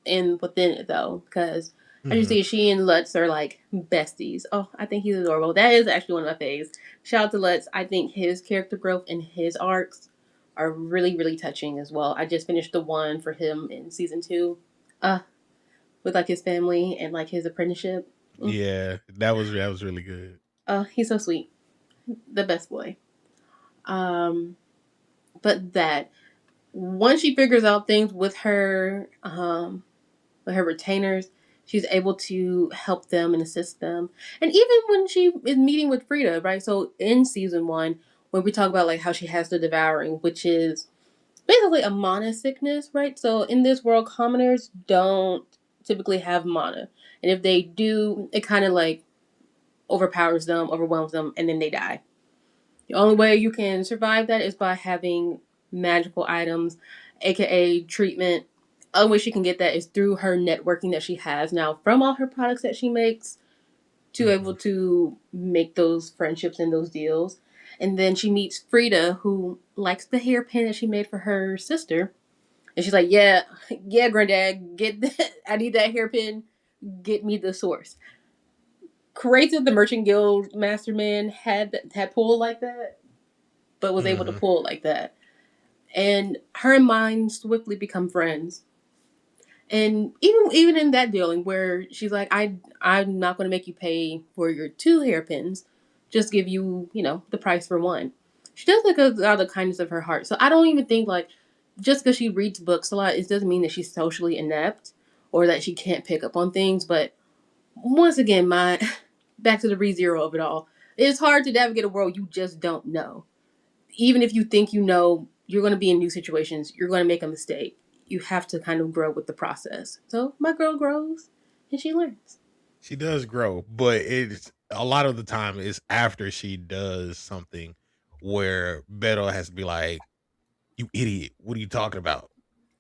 Speaker 3: in within it though, because as you
Speaker 1: Hmm.
Speaker 3: see, she and Lutz are like besties. Oh, I think he's adorable. That is actually one of my faves. Shout out to Lutz. I think his character growth and his arcs are really, really touching as well. I just finished the one for him in season 2, uh, with like his family and like his apprenticeship. Mm.
Speaker 1: Yeah, that was really good.
Speaker 3: He's so sweet, the best boy. Um, but that once she figures out things with her retainers, She's able to help them and assist them. And even when she is meeting with Frida, right? So in season 1, when we talk about like how she has the devouring, which is basically a mana sickness, right? So in this world, commoners don't typically have mana. And if they do, it kind of like overpowers them, overwhelms them, and then they die. The only way you can survive that is by having magical items, aka treatment. Other way she can get that is through her networking that she has now from all her products that she makes to able to make those friendships and those deals. And then she meets Frida, who likes the hairpin that she made for her sister. And she's like, yeah, granddad, get that. I need that hairpin. Get me the source. Crazy the Merchant Guild Masterman had pulled like that, but was able to pull like that. And her and mine swiftly become friends. And even in that dealing where she's like, I'm not going to make you pay for your 2 hairpins, just give you, the price for 1. She does it out of the kindness of her heart. So I don't even think like just because she reads books a lot, it doesn't mean that she's socially inept or that she can't pick up on things. But once again, my back to the ReZero of it all. It's hard to navigate a world you just don't know. Even if you think you know, you're going to be in new situations. You're going to make a mistake. You have to kind of grow with the process. So my girl grows and she learns.
Speaker 1: She does grow, but it's a lot of the time is after she does something where Beto has to be like, "You idiot! What are you talking about?"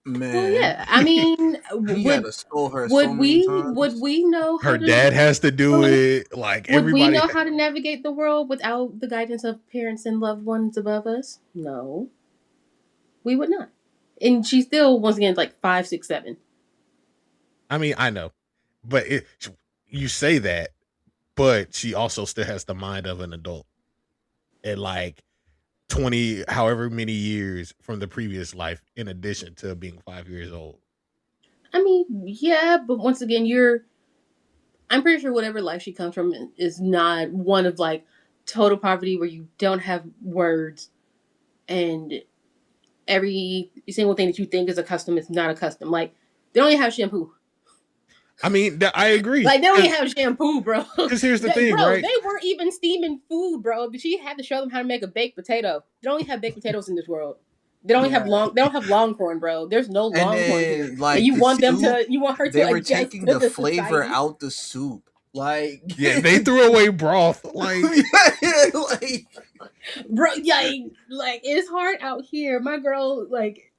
Speaker 2: Man.
Speaker 3: Well, yeah. I mean,
Speaker 2: he had to scold her so many times.
Speaker 3: would we know how
Speaker 1: her dad has to do it? Like
Speaker 3: would we
Speaker 1: everybody.
Speaker 3: know how to navigate the world without the guidance of parents and loved ones above us? No, we would not. And she's still once again like 5, 6, 7.
Speaker 1: I mean, I know, but you say that, but she also still has the mind of an adult at like 20, however many years from the previous life, in addition to being 5 years old.
Speaker 3: I mean, yeah, but once again, I'm pretty sure whatever life she comes from is not one of like total poverty where you don't have words and every single thing that you think is a custom is not a custom. Like they don't even have shampoo.
Speaker 1: I mean, I agree.
Speaker 3: Like they don't even have shampoo, bro.
Speaker 1: Because here's the thing, right?
Speaker 3: They weren't even steaming food, bro. But she had to show them how to make a baked potato. They don't even have baked potatoes in this world. They don't have They don't have Longhorn, bro. There's no Longhorn here.
Speaker 2: Like
Speaker 3: and you want them to. You want her to.
Speaker 2: They were taking the flavor
Speaker 3: society.
Speaker 2: out the soup. Like
Speaker 1: yeah, they threw away broth. Like,
Speaker 2: like
Speaker 3: bro, like it's hard out here. My girl, like,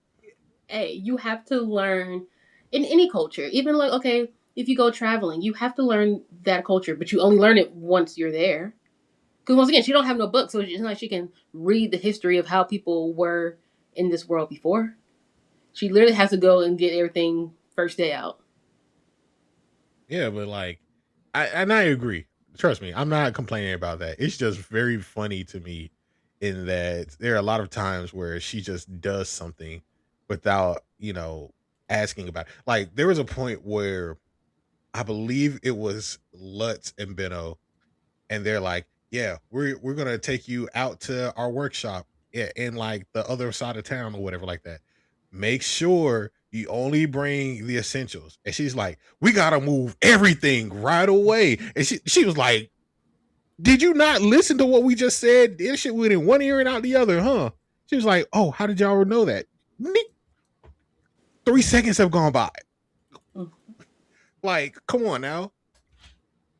Speaker 3: hey, you have to learn in any culture. Even like, okay, if you go traveling, you have to learn that culture, but you only learn it once you're there. Because once again, she don't have no book, so it's not like she can read the history of how people were in this world before. She literally has to go and get everything first day out.
Speaker 1: Yeah, but like, I agree. Trust me, I'm not complaining about that. It's just very funny to me in that there are a lot of times where she just does something without, asking about it. Like there was a point where I believe it was Lutz and Benno, and they're like, "Yeah, we're gonna take you out to our workshop in like the other side of town or whatever like that. Make sure you only bring the essentials." And she's like, "We gotta move everything right away." And she was like, "Did you not listen to what we just said? This shit went in one ear and out the other, huh?" She was like, "Oh, how did y'all know that?" 3 seconds have gone by. Like, come on now.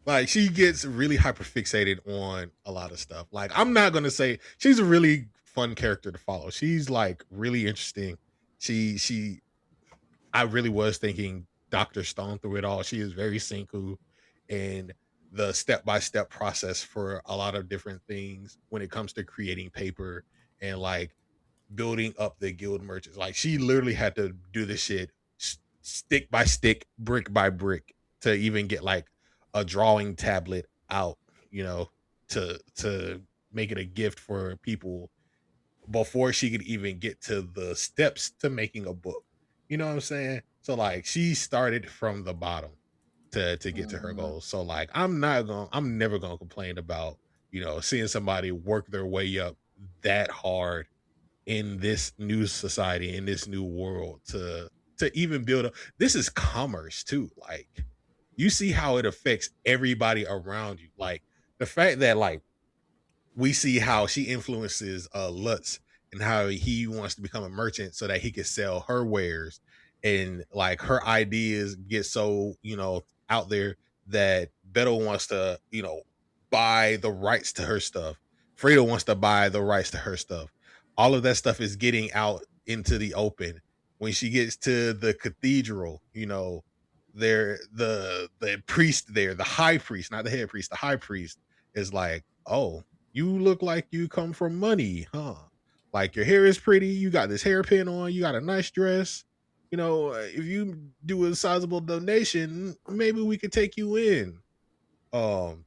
Speaker 1: Like, she gets really hyper fixated on a lot of stuff. Like, I'm not gonna say she's a really fun character to follow. She's like really interesting. She I really was thinking Dr. Stone through it all. She is very Senku, and the step-by-step process for a lot of different things when it comes to creating paper and like building up the guild merchants. Like she literally had to do this shit stick by stick, brick by brick to even get like a drawing tablet out, to make it a gift for people before she could even get to the steps to making a book. You know what I'm saying? So like she started from the bottom to get to her goals. So like I'm never gonna complain about, seeing somebody work their way up that hard in this new society, in this new world to even build up. This is commerce too. Like you see how it affects everybody around you. Like the fact that like we see how she influences Lutz and how he wants to become a merchant so that he can sell her wares, and like her ideas get so, you know, out there that Beto wants to, you know, buy the rights to her stuff. Fredo wants to buy the rights to her stuff. All of that stuff is getting out into the open. When she gets to the cathedral, you know, there the priest there, the high priest, not the head priest, the high priest is like, oh, you look like you come from money, huh? Like your hair is pretty, you got this hairpin on, you got a nice dress. You know, if you do a sizable donation, maybe we could take you in. Um,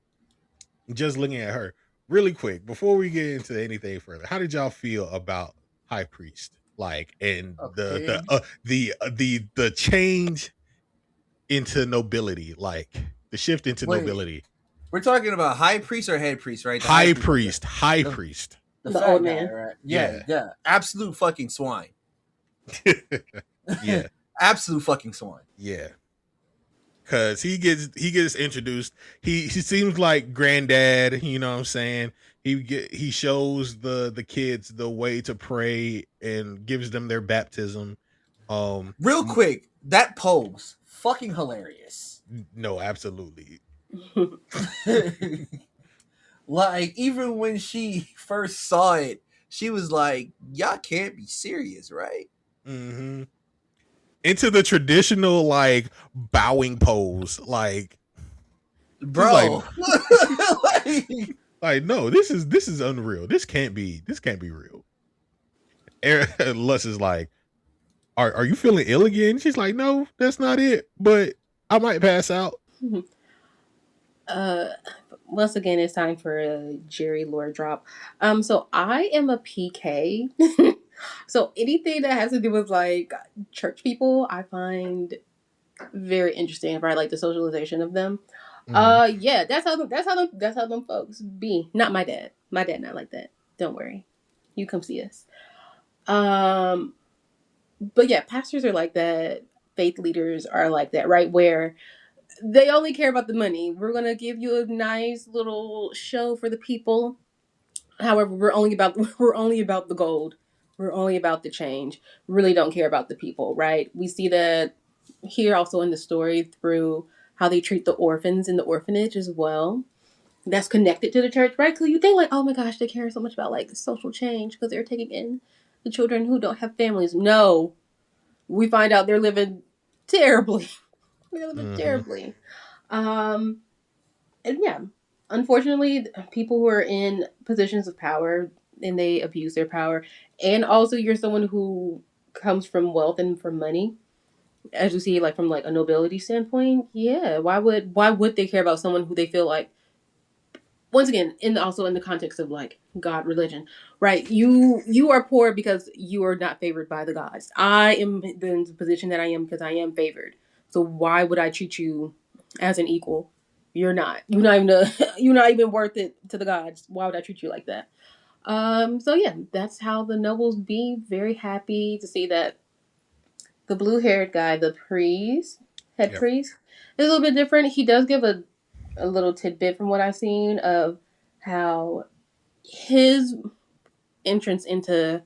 Speaker 1: just looking at her really quick before we get into anything further, how did y'all feel about High Priest? Like, and
Speaker 2: Okay.
Speaker 1: the change into nobility, like the shift into
Speaker 2: Wait,
Speaker 1: nobility.
Speaker 2: we're talking about high priest or head priest, right? The
Speaker 1: High
Speaker 2: priest.
Speaker 1: priest, high priest.
Speaker 2: The
Speaker 3: The
Speaker 2: fat
Speaker 3: old
Speaker 2: guy,
Speaker 3: man.
Speaker 2: right?
Speaker 1: Yeah.
Speaker 2: Yeah. Absolute fucking swine.
Speaker 1: Yeah,
Speaker 2: Absolute fucking swine.
Speaker 1: yeah. Cause he gets introduced. He seems like granddad. You know what I'm saying? He shows the kids the way to pray and gives them their baptism.
Speaker 2: Real quick, that pose, fucking hilarious.
Speaker 1: No, absolutely.
Speaker 2: Like, even when she first saw it, she was like, y'all can't be serious, right?
Speaker 1: Mm-hmm. Into the traditional like bowing pose, like
Speaker 2: Bro.
Speaker 1: like no, this is unreal. This can't be real. Lus is like, are you feeling ill again? She's like, no, that's not it, but I might pass out.
Speaker 3: Once again, it's time for a Jerri lore drop. So I am a PK. So anything that has to do with like church people, I find very interesting. Right, like the socialization of them. Yeah, that's how them folks be. Not my dad. My dad not like that. Don't worry, you come see us. But yeah, pastors are like that. Faith leaders are like that, right? Where they only care about the money. We're gonna give you a nice little show for the people. However, we're only about the gold. We're only about the change. We really don't care about the people, right? We see that here also in the story through how they treat the orphans in the orphanage as well. That's connected to the church, right? Because you think like, oh my gosh, they care so much about like social change because they're taking in the children who don't have families. No, we find out they're living terribly. They're living terribly. And yeah, unfortunately, people who are in positions of power and they abuse their power, and also you're someone who comes from wealth and from money, as you see, like from like a nobility standpoint. Yeah, why would they care about someone who they feel like, once again, also in the context of like God, religion, right? You are poor because you are not favored by the gods. I am in the position that I am because I am favored. So why would I treat you as an equal? You're not. You're not even worth it to the gods. Why would I treat you like that? So yeah, that's how the nobles be. Very happy to see that the blue-haired guy, the head priest, is a little bit different. He does give a little tidbit from what I've seen of how his entrance into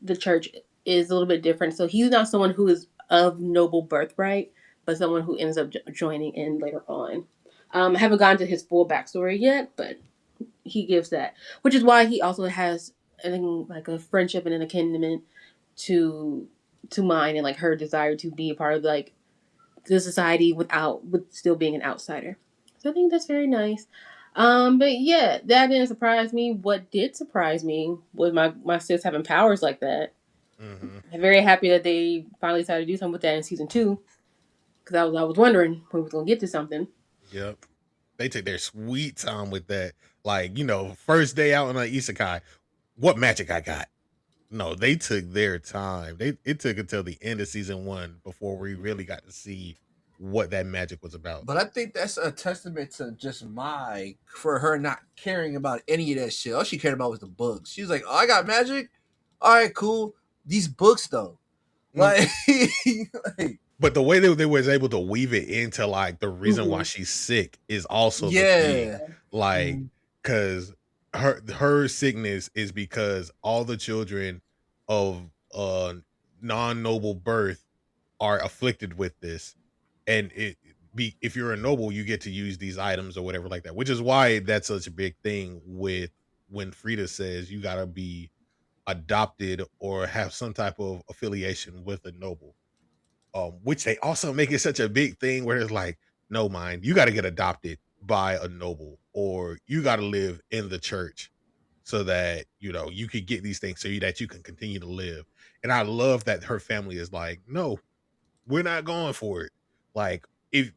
Speaker 3: the church is a little bit different. So he's not someone who is of noble birthright, but someone who ends up joining in later on. I haven't gotten to his full backstory yet, but he gives that, which is why he also has, I think, like a friendship and an akinment to mine and like her desire to be a part of like the society with still being an outsider. So I think that's very nice. But yeah, that didn't surprise me. What did surprise me was my sis having powers like that. I'm very happy that they finally decided to do something with that in season 2. Because I was wondering when we were gonna get to something.
Speaker 1: Yep. They took their sweet time with that. Like, you know, first day out on an isekai, what magic I got? No, they took their time. It took until the end of season 1 before we really got to see what that magic was about.
Speaker 2: But I think that's a testament to just for her not caring about any of that shit. All she cared about was the books. She was like, oh, I got magic. All right, cool. These books though. Like,
Speaker 1: but the way they was able to weave it into like the reason why
Speaker 3: Mhm.
Speaker 1: she's sick is also the thing.
Speaker 2: Yeah.
Speaker 1: Like, because her sickness is because all the children of non-noble birth are afflicted with this, and if you're a noble, you get to use these items or whatever like that, which is why that's such a big thing with when Frida says you gotta be adopted or have some type of affiliation with a noble. Which they also make it such a big thing where it's like, no, mind, you got to get adopted by a noble, or you got to live in the church so that you could get these things that you can continue to live. And I love that her family is like, no, we're not going for it. Like, if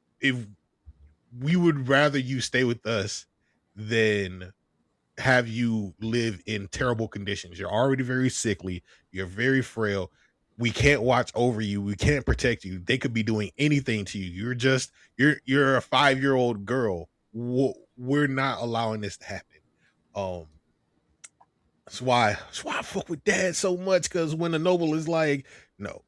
Speaker 1: we would rather you stay with us than have you live in terrible conditions. You're already very sickly. You're very frail. We can't watch over you. We can't protect you. They could be doing anything to you. You're a 5-year-old girl. We're not allowing this to happen. Um, that's why I fuck with dad so much, because when the noble is like, no,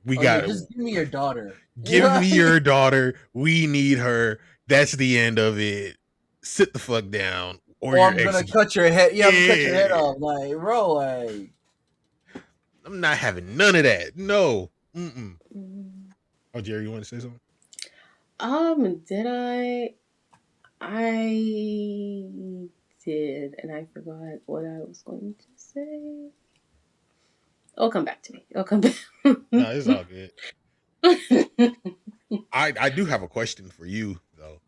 Speaker 1: we
Speaker 2: Oh yeah,
Speaker 1: got
Speaker 2: just give me your daughter.
Speaker 1: give me your daughter. We need her. That's the end of it. Sit the fuck down, or
Speaker 2: Or
Speaker 1: you're
Speaker 2: I'm gonna
Speaker 1: executed.
Speaker 2: cut your head. Yeah, I'm gonna cut your head
Speaker 1: Yeah.
Speaker 2: off. Like, bro, like.
Speaker 1: I'm not having none of that. No. Mm-mm.
Speaker 3: Mm.
Speaker 1: Oh, Jerry, you want to say something?
Speaker 3: Did I? I did, and I forgot what I was going to say. It'll come back to me. It'll come back.
Speaker 1: No, it's all good. I do have a question for you though.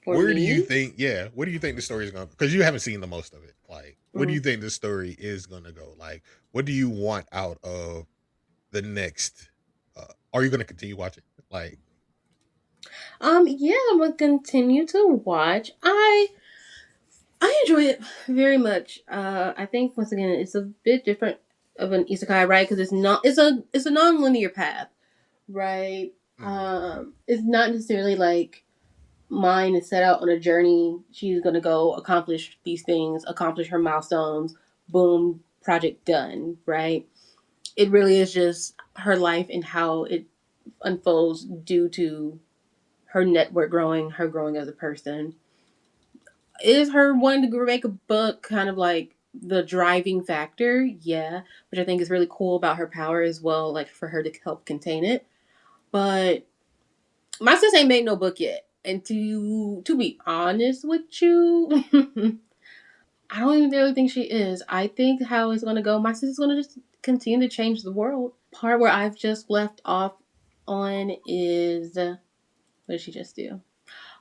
Speaker 3: For
Speaker 1: Where do you
Speaker 3: me?
Speaker 1: think? Yeah, where do you think the story is going? Because you haven't seen the most of it. Like, where do you
Speaker 3: Mm.
Speaker 1: think the story is going to go? Like, what do you want out of the next? Are you going to continue watching? Like,
Speaker 3: Yeah, I'm gonna continue to watch. I enjoy it very much. I think once again it's a bit different of an isekai, right? Because it's a non-linear path, right? It's not necessarily like mine is set out on a journey. She's gonna go accomplish these things, accomplish her milestones. Boom, project done, right? It really is just her life and how it unfolds due to her network growing, her growing as a person. Is her wanting to make a book kind of like the driving factor? Yeah, which I think is really cool about her power as well, like for her to help contain it. But my sis ain't made no book yet. And to be honest with you, I don't even really think she is. I think how it's gonna go, my sis is gonna just continue to change the world. Part where I've just left off on is what did she just do?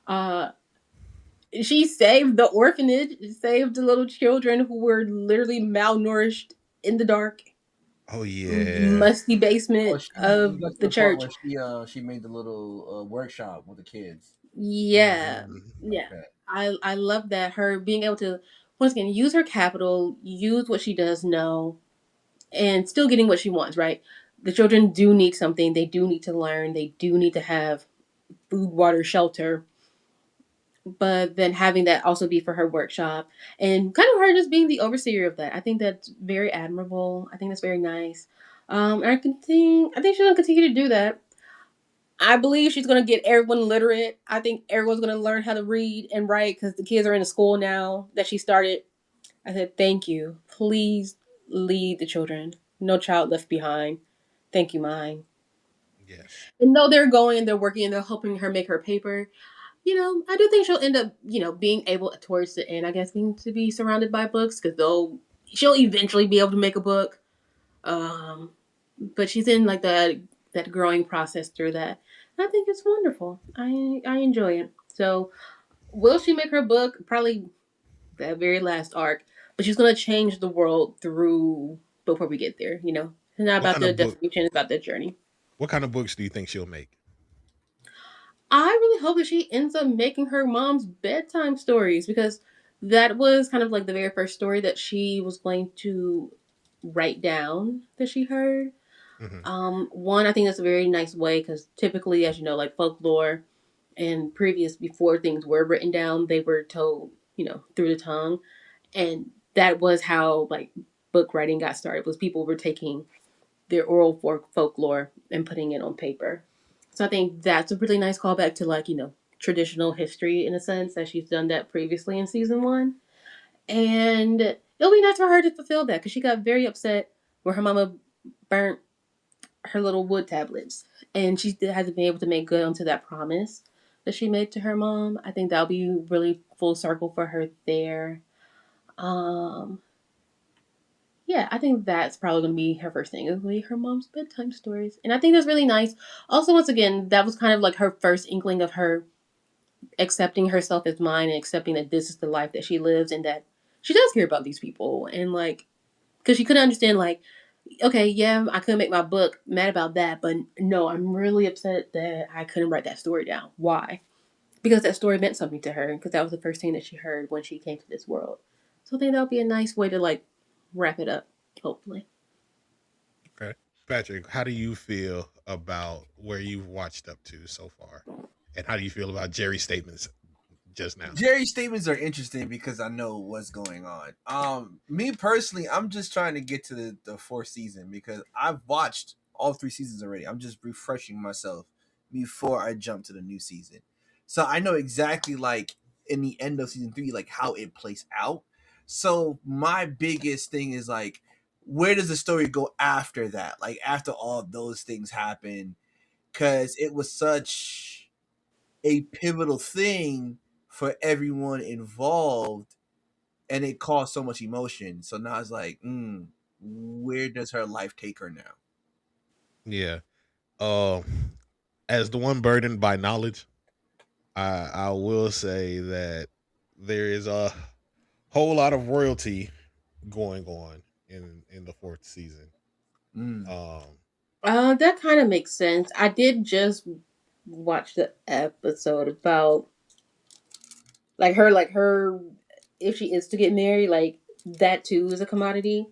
Speaker 3: Uh she saved the orphanage, saved the little children who were literally malnourished in the dark,
Speaker 1: oh yeah,
Speaker 3: musty
Speaker 2: Oh,
Speaker 3: basement
Speaker 2: you
Speaker 3: of
Speaker 2: got to
Speaker 3: the
Speaker 2: the part
Speaker 3: church.
Speaker 2: where she made the little workshop with the kids.
Speaker 3: Yeah,
Speaker 1: Mhm.
Speaker 3: yeah.
Speaker 2: Okay.
Speaker 3: I love that her being able to once again use her capital, use what she does know, and still getting what she wants. Right, the children do need something. They do need to learn. They do need to have food, water, shelter. But then having that also be for her workshop and kind of her just being the overseer of that. I think that's very admirable. I think that's very nice. I think she's gonna continue to do that. I believe she's gonna get everyone literate. I think everyone's gonna learn how to read and write because the kids are in a school now that she started. I said, thank you. Please lead the children. No child left behind. Thank you, mine.
Speaker 1: Yes.
Speaker 3: And though they're going and they're working and they're helping her make her paper, I do think she'll end up, being able towards the end, I guess, being to be surrounded by books because she'll eventually be able to make a book. Um, but she's in like that growing process through that. And I think it's wonderful. I enjoy it. So, will she make her book? Probably that very last arc, but she's gonna change the world through before we get there. It's not
Speaker 1: What
Speaker 3: about
Speaker 1: kind
Speaker 3: the
Speaker 1: of book?
Speaker 3: destination; it's about the journey.
Speaker 1: What kind of books do you think she'll make?
Speaker 3: I really hope that she ends up making her mom's bedtime stories because that was kind of like the very first story that she was going to write down that she heard.
Speaker 1: Hmm.
Speaker 3: One, I think that's a very nice way because typically, as you know, like folklore and previous before things were written down, they were told, through the tongue, and that was how like book writing got started. Was people were taking their oral folklore and putting it on paper. So I think that's a really nice callback to like, traditional history in a sense that she's done that previously in season one. And it'll be nice for her to fulfill that because she got very upset where her mama burnt her little wood tablets and she still hasn't been able to make good onto that promise that she made to her mom. I think that'll be really full circle for her there. Um, yeah, I think that's probably going to be her first thing. It'll be her mom's bedtime stories. And I think that's really nice. Also, once again, that was kind of like her first inkling of her accepting herself as mine and accepting that this is the life that she lives and that she does care about these people. And like, because she couldn't understand, like, okay, yeah, I couldn't make my book, mad about that, but no, I'm really upset that I couldn't write that story down. Why? Because that story meant something to her, because that was the first thing that she heard when she came to this world. So I think that would be a nice way to like wrap it up, hopefully.
Speaker 1: Okay. Patrick, how do you feel about where you've watched up to so far? And how do you feel about Jerry's statements just now?
Speaker 2: Jerry's statements are interesting because I know what's going on. Me personally, I'm just trying to get to the fourth season because I've watched all three seasons already. I'm just refreshing myself before I jump to the new season. So I know exactly like in the end of season three, like how it plays out. So my biggest thing is like, where does the story go after that? Like after all those things happen, because it was such a pivotal thing for everyone involved and it caused so much emotion. So now it's like, where does her life take her now?
Speaker 1: Yeah. Um, as the one burdened by knowledge, I will say that there is a whole lot of royalty going on in the fourth season.
Speaker 2: Mm.
Speaker 1: Um,
Speaker 3: That kind of makes sense. I did just watch the episode about like her if she is to get married, like that too is a commodity.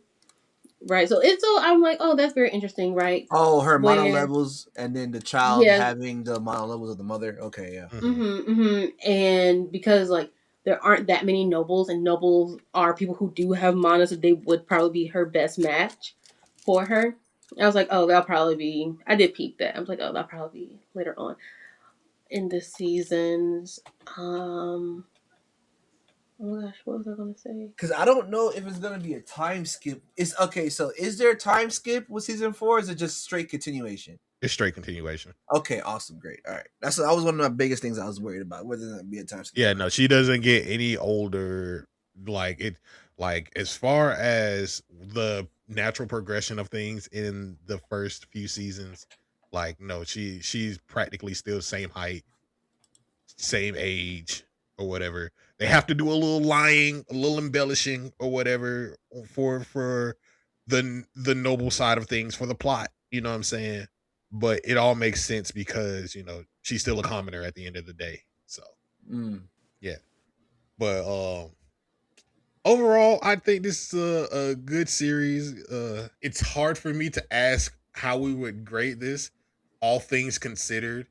Speaker 3: Right. So it's so I'm like, oh, that's very interesting, right?
Speaker 2: Oh, her mono
Speaker 3: Where
Speaker 2: levels and then the child
Speaker 3: yeah,
Speaker 2: having the mono levels of the mother. Okay, yeah.
Speaker 1: mhm.
Speaker 3: and because like there aren't that many nobles, and nobles are people who do have mana, so they would probably be her best match for her. I was like, oh, that'll probably be. I did peep that. I was like, oh, that'll probably be later on in the seasons. Oh my gosh, what was I gonna say?
Speaker 2: Because I don't know if it's gonna be a time skip. It's okay. So is there a time skip with season four? Or is it just straight continuation?
Speaker 1: It's straight continuation.
Speaker 2: Okay, awesome, great. All right, that was one of my biggest things I was worried about, whether that be a time skip.
Speaker 1: Yeah, no, she doesn't get any older. Like it, like as far as the natural progression of things in the first few seasons, like no, she's practically still same height, same age, or whatever. They have to do a little lying, a little embellishing, or whatever for the noble side of things for the plot. You know what I'm saying? But it all makes sense because she's still a commoner at the end of the day. So
Speaker 2: Mm.
Speaker 1: yeah, but overall, I think this is a good series. It's hard for me to ask how we would grade this, all things considered,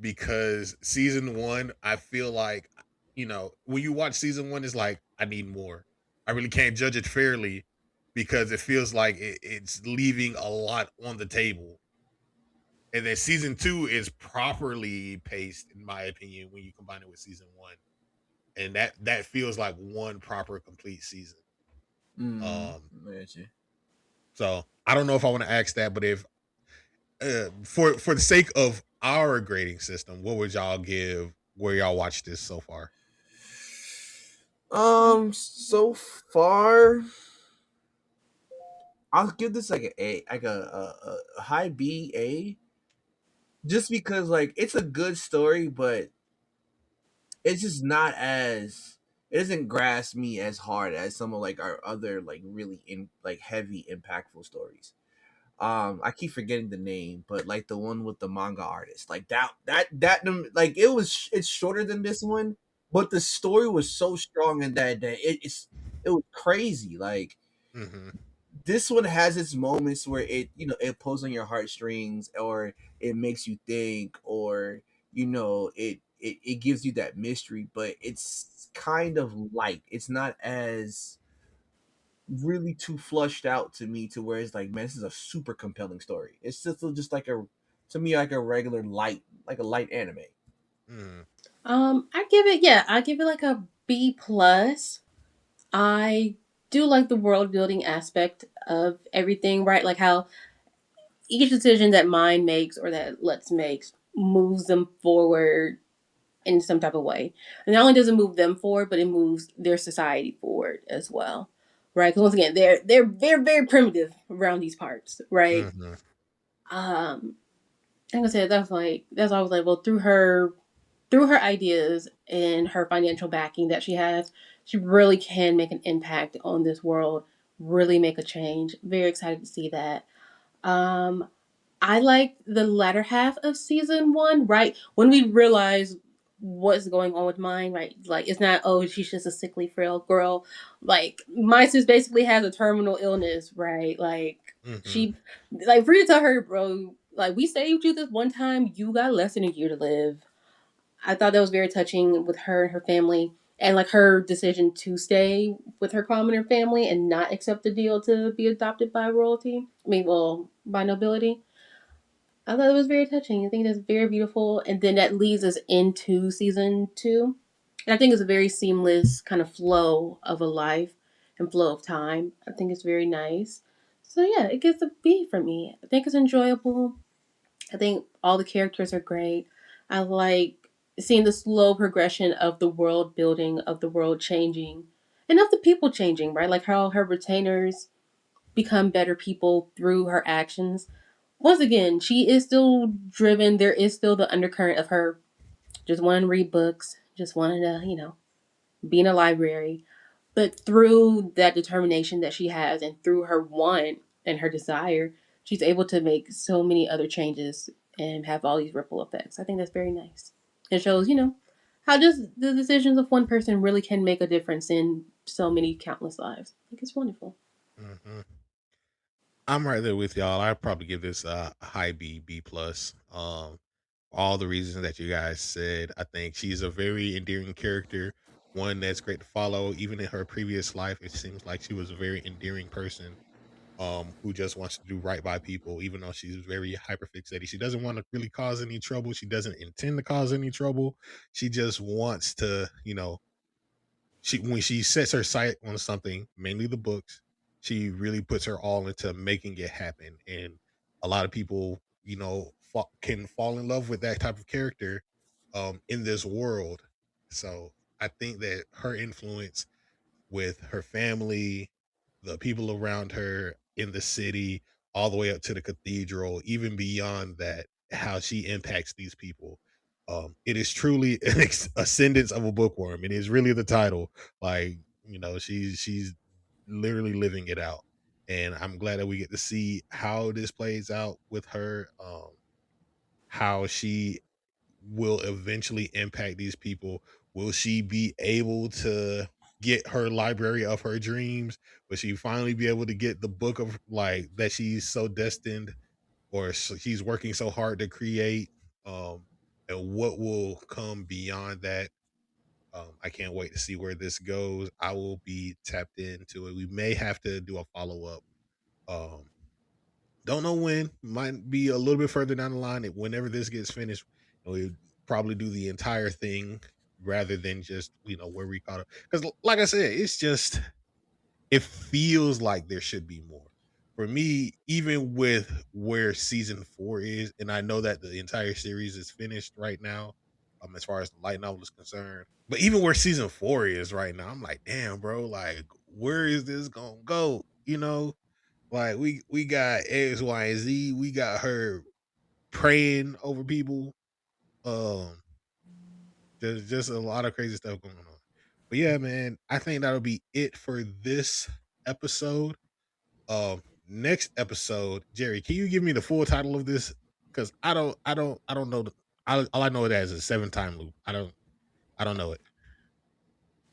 Speaker 1: because season one, I feel like, when you watch season one, it's like, I need more. I really can't judge it fairly because it feels like it's leaving a lot on the table. And then season two is properly paced, in my opinion, when you combine it with season one. And that feels like one proper complete season.
Speaker 2: Mm.
Speaker 1: Um,
Speaker 2: I get you.
Speaker 1: so I don't know if I want to ask that, but if for the sake of our grading system, what would y'all give where y'all watched this so far?
Speaker 2: So far, I'll give this like a high B A, just because like it's a good story, but it's just not as it doesn't grasp me as hard as some of like our other like really in like heavy impactful stories. I keep forgetting the name, but like the one with the manga artist, like that like it's shorter than this one, but the story was so strong in that it was crazy. Like
Speaker 1: Mm-hmm.
Speaker 2: this one has its moments where it pulls on your heartstrings, or it makes you think, or it gives you that mystery, but it's kind of light. It's not as really too flushed out to me to where it's like, man, this is a super compelling story. It's just like a to me like a regular light, like a light anime.
Speaker 1: Mm,
Speaker 3: I give it like a B plus. I do like the world building aspect of everything, right? Like how each decision that Mind makes or that Let's makes moves them forward in some type of way. And not only does it move them forward, but it moves their society forward as well, right? Because once again, they're very primitive around these parts, right?
Speaker 1: mm-hmm,
Speaker 3: Um, like I said, that's why I was like, well, through her ideas and her financial backing that she has, she really can make an impact on this world, really make a change. Very excited to see that. Um, I like the latter half of season one, right? When we realize what's going on with mine, right? Like it's not, oh, she's just a sickly frail girl. Like my sis basically has a terminal illness, right? Like
Speaker 1: mm-hmm.
Speaker 3: she like free to tell her, bro, like we saved you this one time, you got less than a year to live. I thought that was very touching with her and her family, and like her decision to stay with her commoner family and not accept the deal to be adopted by royalty. I mean, well, by nobility. I thought it was very touching. I think that's very beautiful. And then that leads us into season two. And I think it's a very seamless kind of flow of a life and flow of time. I think it's very nice. So yeah, it gets a B from me. I think it's enjoyable. I think all the characters are great. I like seeing the slow progression of the world building, of the world changing, and of the people changing, right? Like how her retainers become better people through her actions. Once again, she is still driven. There is still the undercurrent of her just wanting to read books, just wanting to, be in a library. But through that determination that she has and through her want and her desire, she's able to make so many other changes and have all these ripple effects. I think that's very nice. It shows, how just the decisions of one person really can make a difference in so many countless lives. I think it's wonderful.
Speaker 1: Mm-hmm. I'm right there with y'all. I'd probably give this a high B, B plus. All the reasons that you guys said. I think she's a very endearing character, one that's great to follow. Even in her previous life, it seems like she was a very endearing person, who just wants to do right by people, even though she's very hyper fixated. She doesn't want to really cause any trouble. She doesn't intend to cause any trouble. She just wants to, she when she sets her sight on something, mainly the books, she really puts her all into making it happen. And a lot of people, can fall in love with that type of character, in this world. So I think that her influence with her family, the people around her in the city, all the way up to the cathedral, even beyond that, how she impacts these people. It is truly an ascendance of a bookworm. It is really the title. Like, she's literally living it out. And I'm glad that we get to see how this plays out with her, how she will eventually impact these people. Will she be able to get her library of her dreams? Will she finally be able to get the book of like that she's so destined or she's working so hard to create? Um, and what will come beyond that? I can't wait to see where this goes. I will be tapped into it. We may have to do a follow up. Um, don't know when. Might be a little bit further down the line. Whenever this gets finished, we probably do the entire thing rather than just where we caught up. Because, like I said, it's just it feels like there should be more. For me, even with where season 4 is, and I know that the entire series is finished right now, as far as the light novel is concerned. But even where season 4 is right now, I'm like, damn, bro, like, where is this gonna go? Like we got X, Y, and Z. We got her praying over people. Um, there's just a lot of crazy stuff going on. But yeah, man, I think that'll be it for this episode. Next episode, Jerry, can you give me the full title of this? Because I don't know. All I know it as a 7-time loop. I don't know it.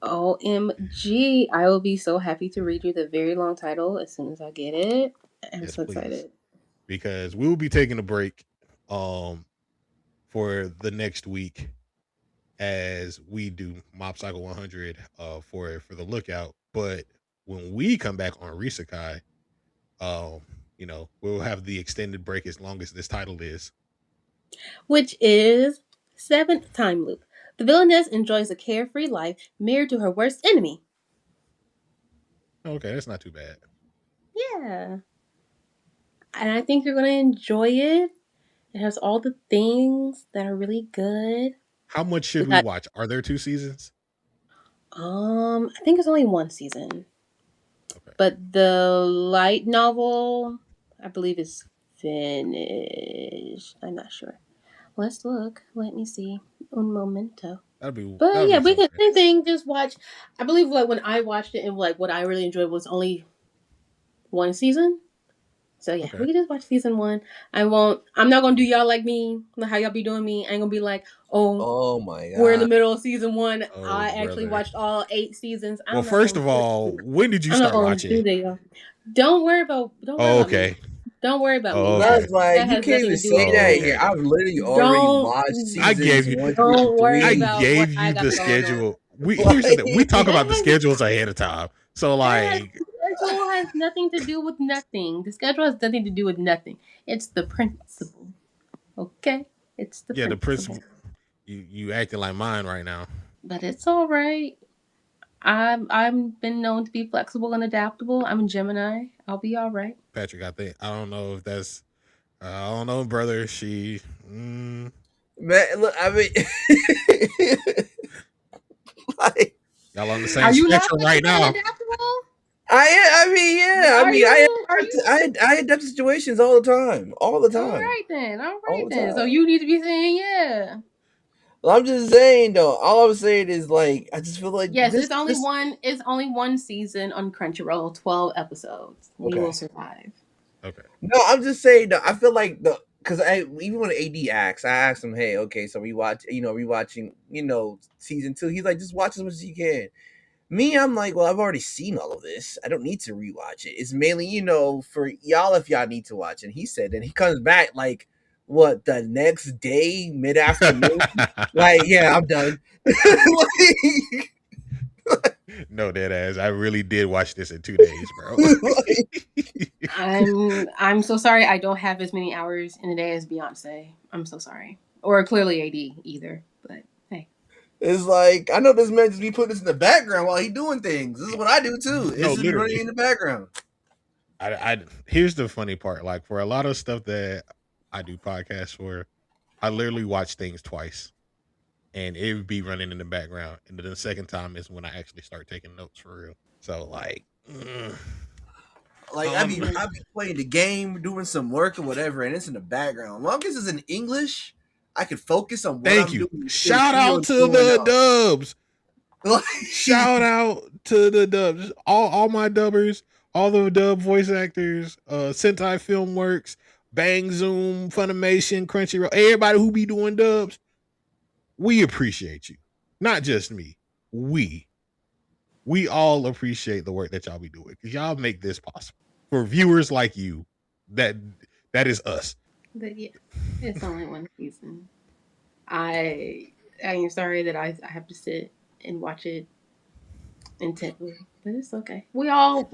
Speaker 3: OMG. I will be so happy to read you the very long title as soon as I get it. I'm
Speaker 1: Yes,
Speaker 3: so
Speaker 1: please,
Speaker 3: excited.
Speaker 1: because we will be taking a break, for the next week as we do Mob Psycho 100, for the lookout. But when we come back on Risakai, um, we'll have the extended break as long as this title is.
Speaker 3: which is Seventh Time Loop. The villainess enjoys a carefree life married to her worst enemy.
Speaker 1: Okay, that's not too bad.
Speaker 3: Yeah. And I think you're going to enjoy it. It has all the things that are really good.
Speaker 1: How much should
Speaker 3: It
Speaker 1: we
Speaker 3: got,
Speaker 1: watch? Are there 2 seasons?
Speaker 3: I think it's only one season.
Speaker 1: Okay.
Speaker 3: But the light novel, I believe, is finished. I'm not sure. Let's look. Let me see. Un momento. But
Speaker 1: That'll
Speaker 3: yeah,
Speaker 1: be
Speaker 3: we can
Speaker 1: something.
Speaker 3: same thing. Just watch. I believe like when I watched it and like what I really enjoyed was only one season. So yeah,
Speaker 1: Okay.
Speaker 3: we can just watch season one. I'm not gonna do y'all like me, how y'all be doing me. I ain't gonna be like, oh,
Speaker 2: Oh my
Speaker 3: we're in the
Speaker 2: god.
Speaker 3: middle of season one.
Speaker 1: Oh,
Speaker 3: I actually
Speaker 1: brother.
Speaker 3: watched all 8 seasons.
Speaker 1: Well,
Speaker 3: I'm not
Speaker 1: first
Speaker 3: gonna
Speaker 1: of
Speaker 3: do
Speaker 1: all,
Speaker 3: that.
Speaker 1: when did you
Speaker 3: I'm not
Speaker 1: start
Speaker 3: gonna
Speaker 1: watching?
Speaker 3: do that, y'all. Don't worry about. Don't worry
Speaker 1: Oh,
Speaker 3: about me.
Speaker 1: okay.
Speaker 3: Don't worry about me.
Speaker 1: Oh,
Speaker 2: I
Speaker 1: okay.
Speaker 2: was like,
Speaker 3: That
Speaker 2: you
Speaker 3: has
Speaker 2: can't
Speaker 3: nothing
Speaker 2: even
Speaker 3: to do with
Speaker 2: say
Speaker 1: Oh,
Speaker 2: that here.
Speaker 3: anything.
Speaker 1: okay.
Speaker 2: I've literally already
Speaker 3: Don't
Speaker 2: watched
Speaker 1: I gave
Speaker 2: seasons
Speaker 1: you.
Speaker 2: 1 through
Speaker 3: don't worry
Speaker 1: I
Speaker 2: 3.
Speaker 3: about what
Speaker 1: gave
Speaker 3: I
Speaker 1: you
Speaker 3: got
Speaker 1: the
Speaker 3: going on.
Speaker 1: schedule. Here's the thing. We
Speaker 2: Like,
Speaker 1: talk
Speaker 3: That
Speaker 1: about the
Speaker 3: has
Speaker 1: schedules ahead of time. So
Speaker 3: that
Speaker 1: like,
Speaker 3: schedule has nothing to do with nothing. The schedule has nothing to do with nothing. It's the principle. Okay? It's the
Speaker 1: yeah, the
Speaker 3: principle.
Speaker 1: principal. You acting like mine right now,
Speaker 3: But it's all right. I'm been known to be flexible and adaptable. I'm a Gemini. I'll be all right.
Speaker 1: Patrick. I don't know if that's. I don't know, brother. She.
Speaker 2: man, look, I mean, like,
Speaker 1: Y'all on the same
Speaker 3: Are you not
Speaker 1: spectrum right
Speaker 3: flexible and
Speaker 1: now.
Speaker 3: adaptable?
Speaker 2: I mean, yeah. I
Speaker 3: Are
Speaker 2: mean,
Speaker 3: you? Are you?
Speaker 2: I adapt to situations all the time,
Speaker 3: All right then. All right
Speaker 2: all the
Speaker 3: then. So
Speaker 2: time.
Speaker 3: you need to be saying yeah.
Speaker 2: Well, I'm just saying though. All I'm saying is like, I just feel like
Speaker 3: Yes,
Speaker 2: this.
Speaker 3: it's only
Speaker 2: This
Speaker 3: one. It's only one season on Crunchyroll. 12 episodes. We will
Speaker 2: okay.
Speaker 3: survive.
Speaker 1: Okay.
Speaker 2: No, I'm just saying though. I feel like the because I even when AD asks, I asked him, hey, okay, so we watch, rewatching, season 2. He's like, just watch as much as you can. Me, I'm like, well, I've already seen all of this. I don't need to rewatch it. It's mainly, for y'all if y'all need to watch. And he said, and he comes back like, what, the next day, mid afternoon? Like, yeah, I'm done. like,
Speaker 1: No, dead ass. I really did watch this in 2 days, bro.
Speaker 2: like,
Speaker 3: I'm so sorry. I don't have as many hours in a day as Beyonce. I'm so sorry. Or clearly AD either. But hey,
Speaker 2: it's like, I know this man just be putting this in the background while he doing things. This is what I do too.
Speaker 1: No,
Speaker 2: It's just be running
Speaker 1: literally.
Speaker 2: in the background.
Speaker 1: I here's the funny part. Like for a lot of stuff that I do podcasts for, I literally watch things twice, and it would be running in the background, and then the second time is when I actually start taking notes for real. So like,
Speaker 2: Like
Speaker 1: um,
Speaker 2: I be playing the game, doing some work or whatever, and it's in the background. As long as it's in English, I can focus on what
Speaker 1: thank
Speaker 2: I'm
Speaker 1: you.
Speaker 2: doing instead of
Speaker 1: Shout
Speaker 2: hearing
Speaker 1: out
Speaker 2: what's
Speaker 1: to
Speaker 2: going
Speaker 1: the
Speaker 2: on.
Speaker 1: dubs.
Speaker 2: Like,
Speaker 1: Shout out to the dubs. All my dubbers, all the dub voice actors, Sentai Filmworks, Bang Zoom, Funimation, Crunchyroll, everybody who be doing dubs. We appreciate you. Not just me. We all appreciate the work that y'all be doing because y'all make this possible for viewers like you. That is us.
Speaker 3: but yeah, it's only one season. I I'm sorry that I have to sit and watch it intently, but it's okay. We all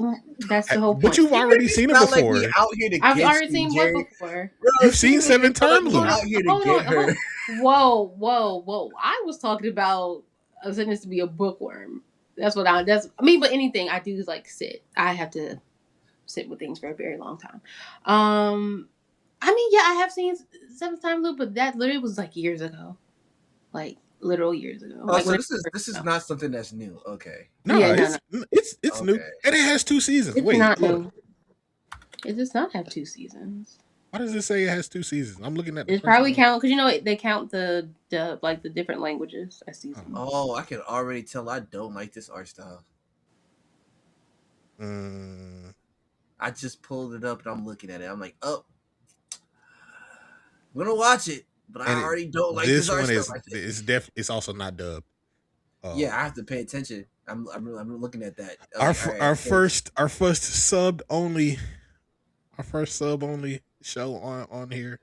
Speaker 3: that's the whole
Speaker 1: But
Speaker 3: point.
Speaker 1: you've
Speaker 2: you make
Speaker 1: already
Speaker 2: it
Speaker 1: seen it
Speaker 2: sound like we
Speaker 1: before.
Speaker 2: out here to
Speaker 3: I've
Speaker 2: get
Speaker 3: already
Speaker 2: you,
Speaker 3: seen what
Speaker 2: Jerry.
Speaker 3: before.
Speaker 2: Bro,
Speaker 1: You've
Speaker 2: she
Speaker 1: seen
Speaker 2: make it
Speaker 1: Seven
Speaker 2: sound like
Speaker 1: Time
Speaker 2: we
Speaker 3: Hold
Speaker 1: Loop.
Speaker 3: on,
Speaker 2: out here to
Speaker 3: hold
Speaker 2: get
Speaker 3: on,
Speaker 2: her.
Speaker 3: whoa! I was talking about Ascendance to be a bookworm. I mean, but anything I do is like sit. I have to sit with things for a very long time. I mean, yeah, I have seen Seventh Time Loop, but that literally was like years ago, like literal years ago.
Speaker 2: Oh,
Speaker 3: Like
Speaker 2: so
Speaker 3: when it
Speaker 2: this
Speaker 3: first
Speaker 2: is
Speaker 3: came out.
Speaker 2: not something that's new. Okay,
Speaker 1: No,
Speaker 3: Yeah, no, no,
Speaker 1: it's new,
Speaker 2: okay.
Speaker 1: and it has 2 seasons.
Speaker 3: it's
Speaker 1: Wait,
Speaker 3: not
Speaker 1: hold up.
Speaker 3: new. It does not have 2 seasons.
Speaker 1: Why does it say it has 2 seasons? I'm looking at the
Speaker 3: It's probably
Speaker 1: Crunchyroll.
Speaker 3: count because they count the like the different languages as seasons.
Speaker 2: Oh, I can already tell I don't like this art style.
Speaker 1: Mm,
Speaker 2: I just pulled it up and I'm looking at it. I'm like, oh, I'm gonna watch it, but I
Speaker 1: and
Speaker 2: already don't like this
Speaker 1: this
Speaker 2: art
Speaker 1: one
Speaker 2: style.
Speaker 1: is it's also not dubbed.
Speaker 2: Yeah, I have to pay attention. I'm looking at that. I was
Speaker 1: our
Speaker 2: like, all
Speaker 1: f-
Speaker 2: right,
Speaker 1: our
Speaker 2: okay.
Speaker 1: first sub only show on here.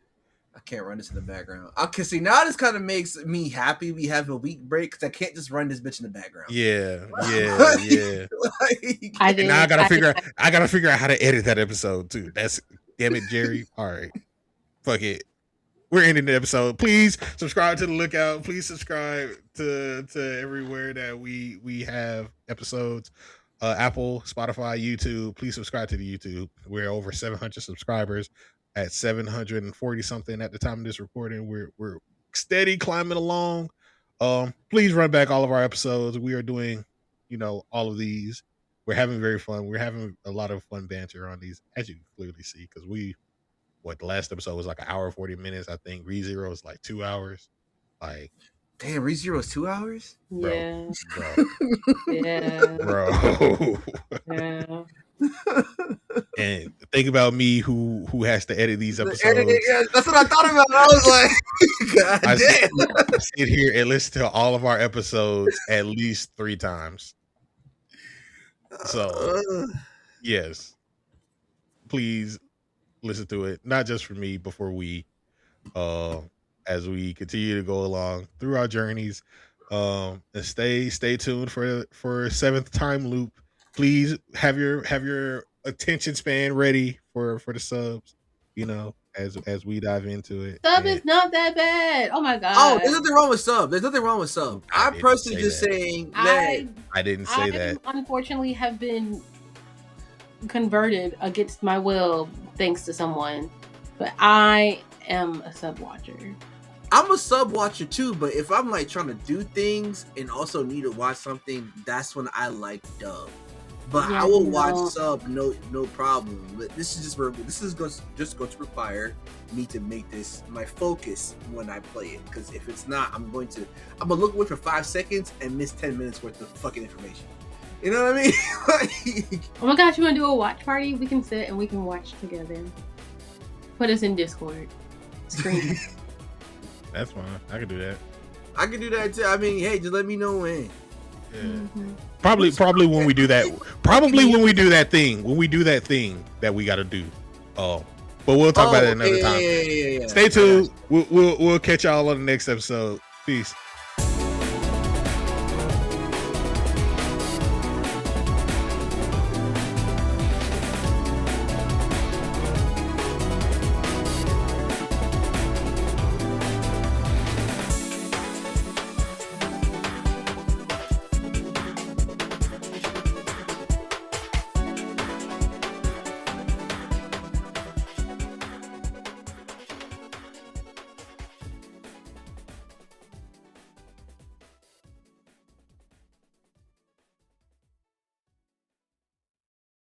Speaker 2: I can't run this in the background. Okay, see now this kind of makes me happy. We have a week break because I can't just run this bitch in the background.
Speaker 1: Yeah.
Speaker 2: Like,
Speaker 3: I
Speaker 1: And now
Speaker 3: did.
Speaker 1: I gotta figure out how to edit that episode too. That's damn it, Jerry. All right, fuck it. we're ending the episode. Please subscribe to the Lookout. Please subscribe to everywhere that we have episodes. Apple, Spotify, YouTube. Please subscribe to the YouTube. We're over 700 subscribers at 740 something at the time of this recording. We're steady climbing along. Please run back all of our episodes. We are doing, all of these. We're having very fun. We're having a lot of fun banter on these, as you can clearly see, because the last episode was like an hour 40 minutes. I think ReZero is like 2 hours. Like,
Speaker 2: damn, ReZero is 2 hours.
Speaker 3: Yeah.
Speaker 1: Bro.
Speaker 3: Yeah.
Speaker 1: Bro.
Speaker 3: Yeah.
Speaker 1: And think about me who has to edit these episodes.
Speaker 2: Yeah, that's what I thought about. I was like, God damn.
Speaker 1: I sit here and listen to all of our episodes at least 3 times. So, yes, please listen to it. Not just for me, but for we, as we continue to go along through our journeys. And stay tuned for Seventh Time Loop. Please have your attention span ready for the subs, as we dive into it.
Speaker 3: Sub is not that bad. Oh my god.
Speaker 2: Oh, there's nothing wrong with sub. There's nothing wrong with sub. I'm personally just saying that
Speaker 1: I didn't say that.
Speaker 3: Unfortunately, have been converted against my will thanks to someone, but I am a sub watcher.
Speaker 2: I'm a sub watcher too, but if I'm like trying to do things and also need to watch something, that's when I like dub. But
Speaker 3: Yeah,
Speaker 2: I will watch sub, no problem. But this is just going to require me to make this my focus when I play it. Because if it's not, I'm gonna look away for 5 seconds and miss 10 minutes worth of fucking information. You know what I mean?
Speaker 3: Oh my gosh, you want to do a watch party? We can sit and we can watch together. Put us in Discord. Screen.
Speaker 1: That's fine. I can do that.
Speaker 2: I can do that too. I mean, hey, just let me know when.
Speaker 1: Yeah.
Speaker 3: Mm-hmm.
Speaker 1: Probably when we do that. Probably when we do that thing. When we do that thing that we got to do. But we'll talk about it another time.
Speaker 2: Yeah.
Speaker 1: Stay tuned. We'll catch y'all on the next episode. Peace.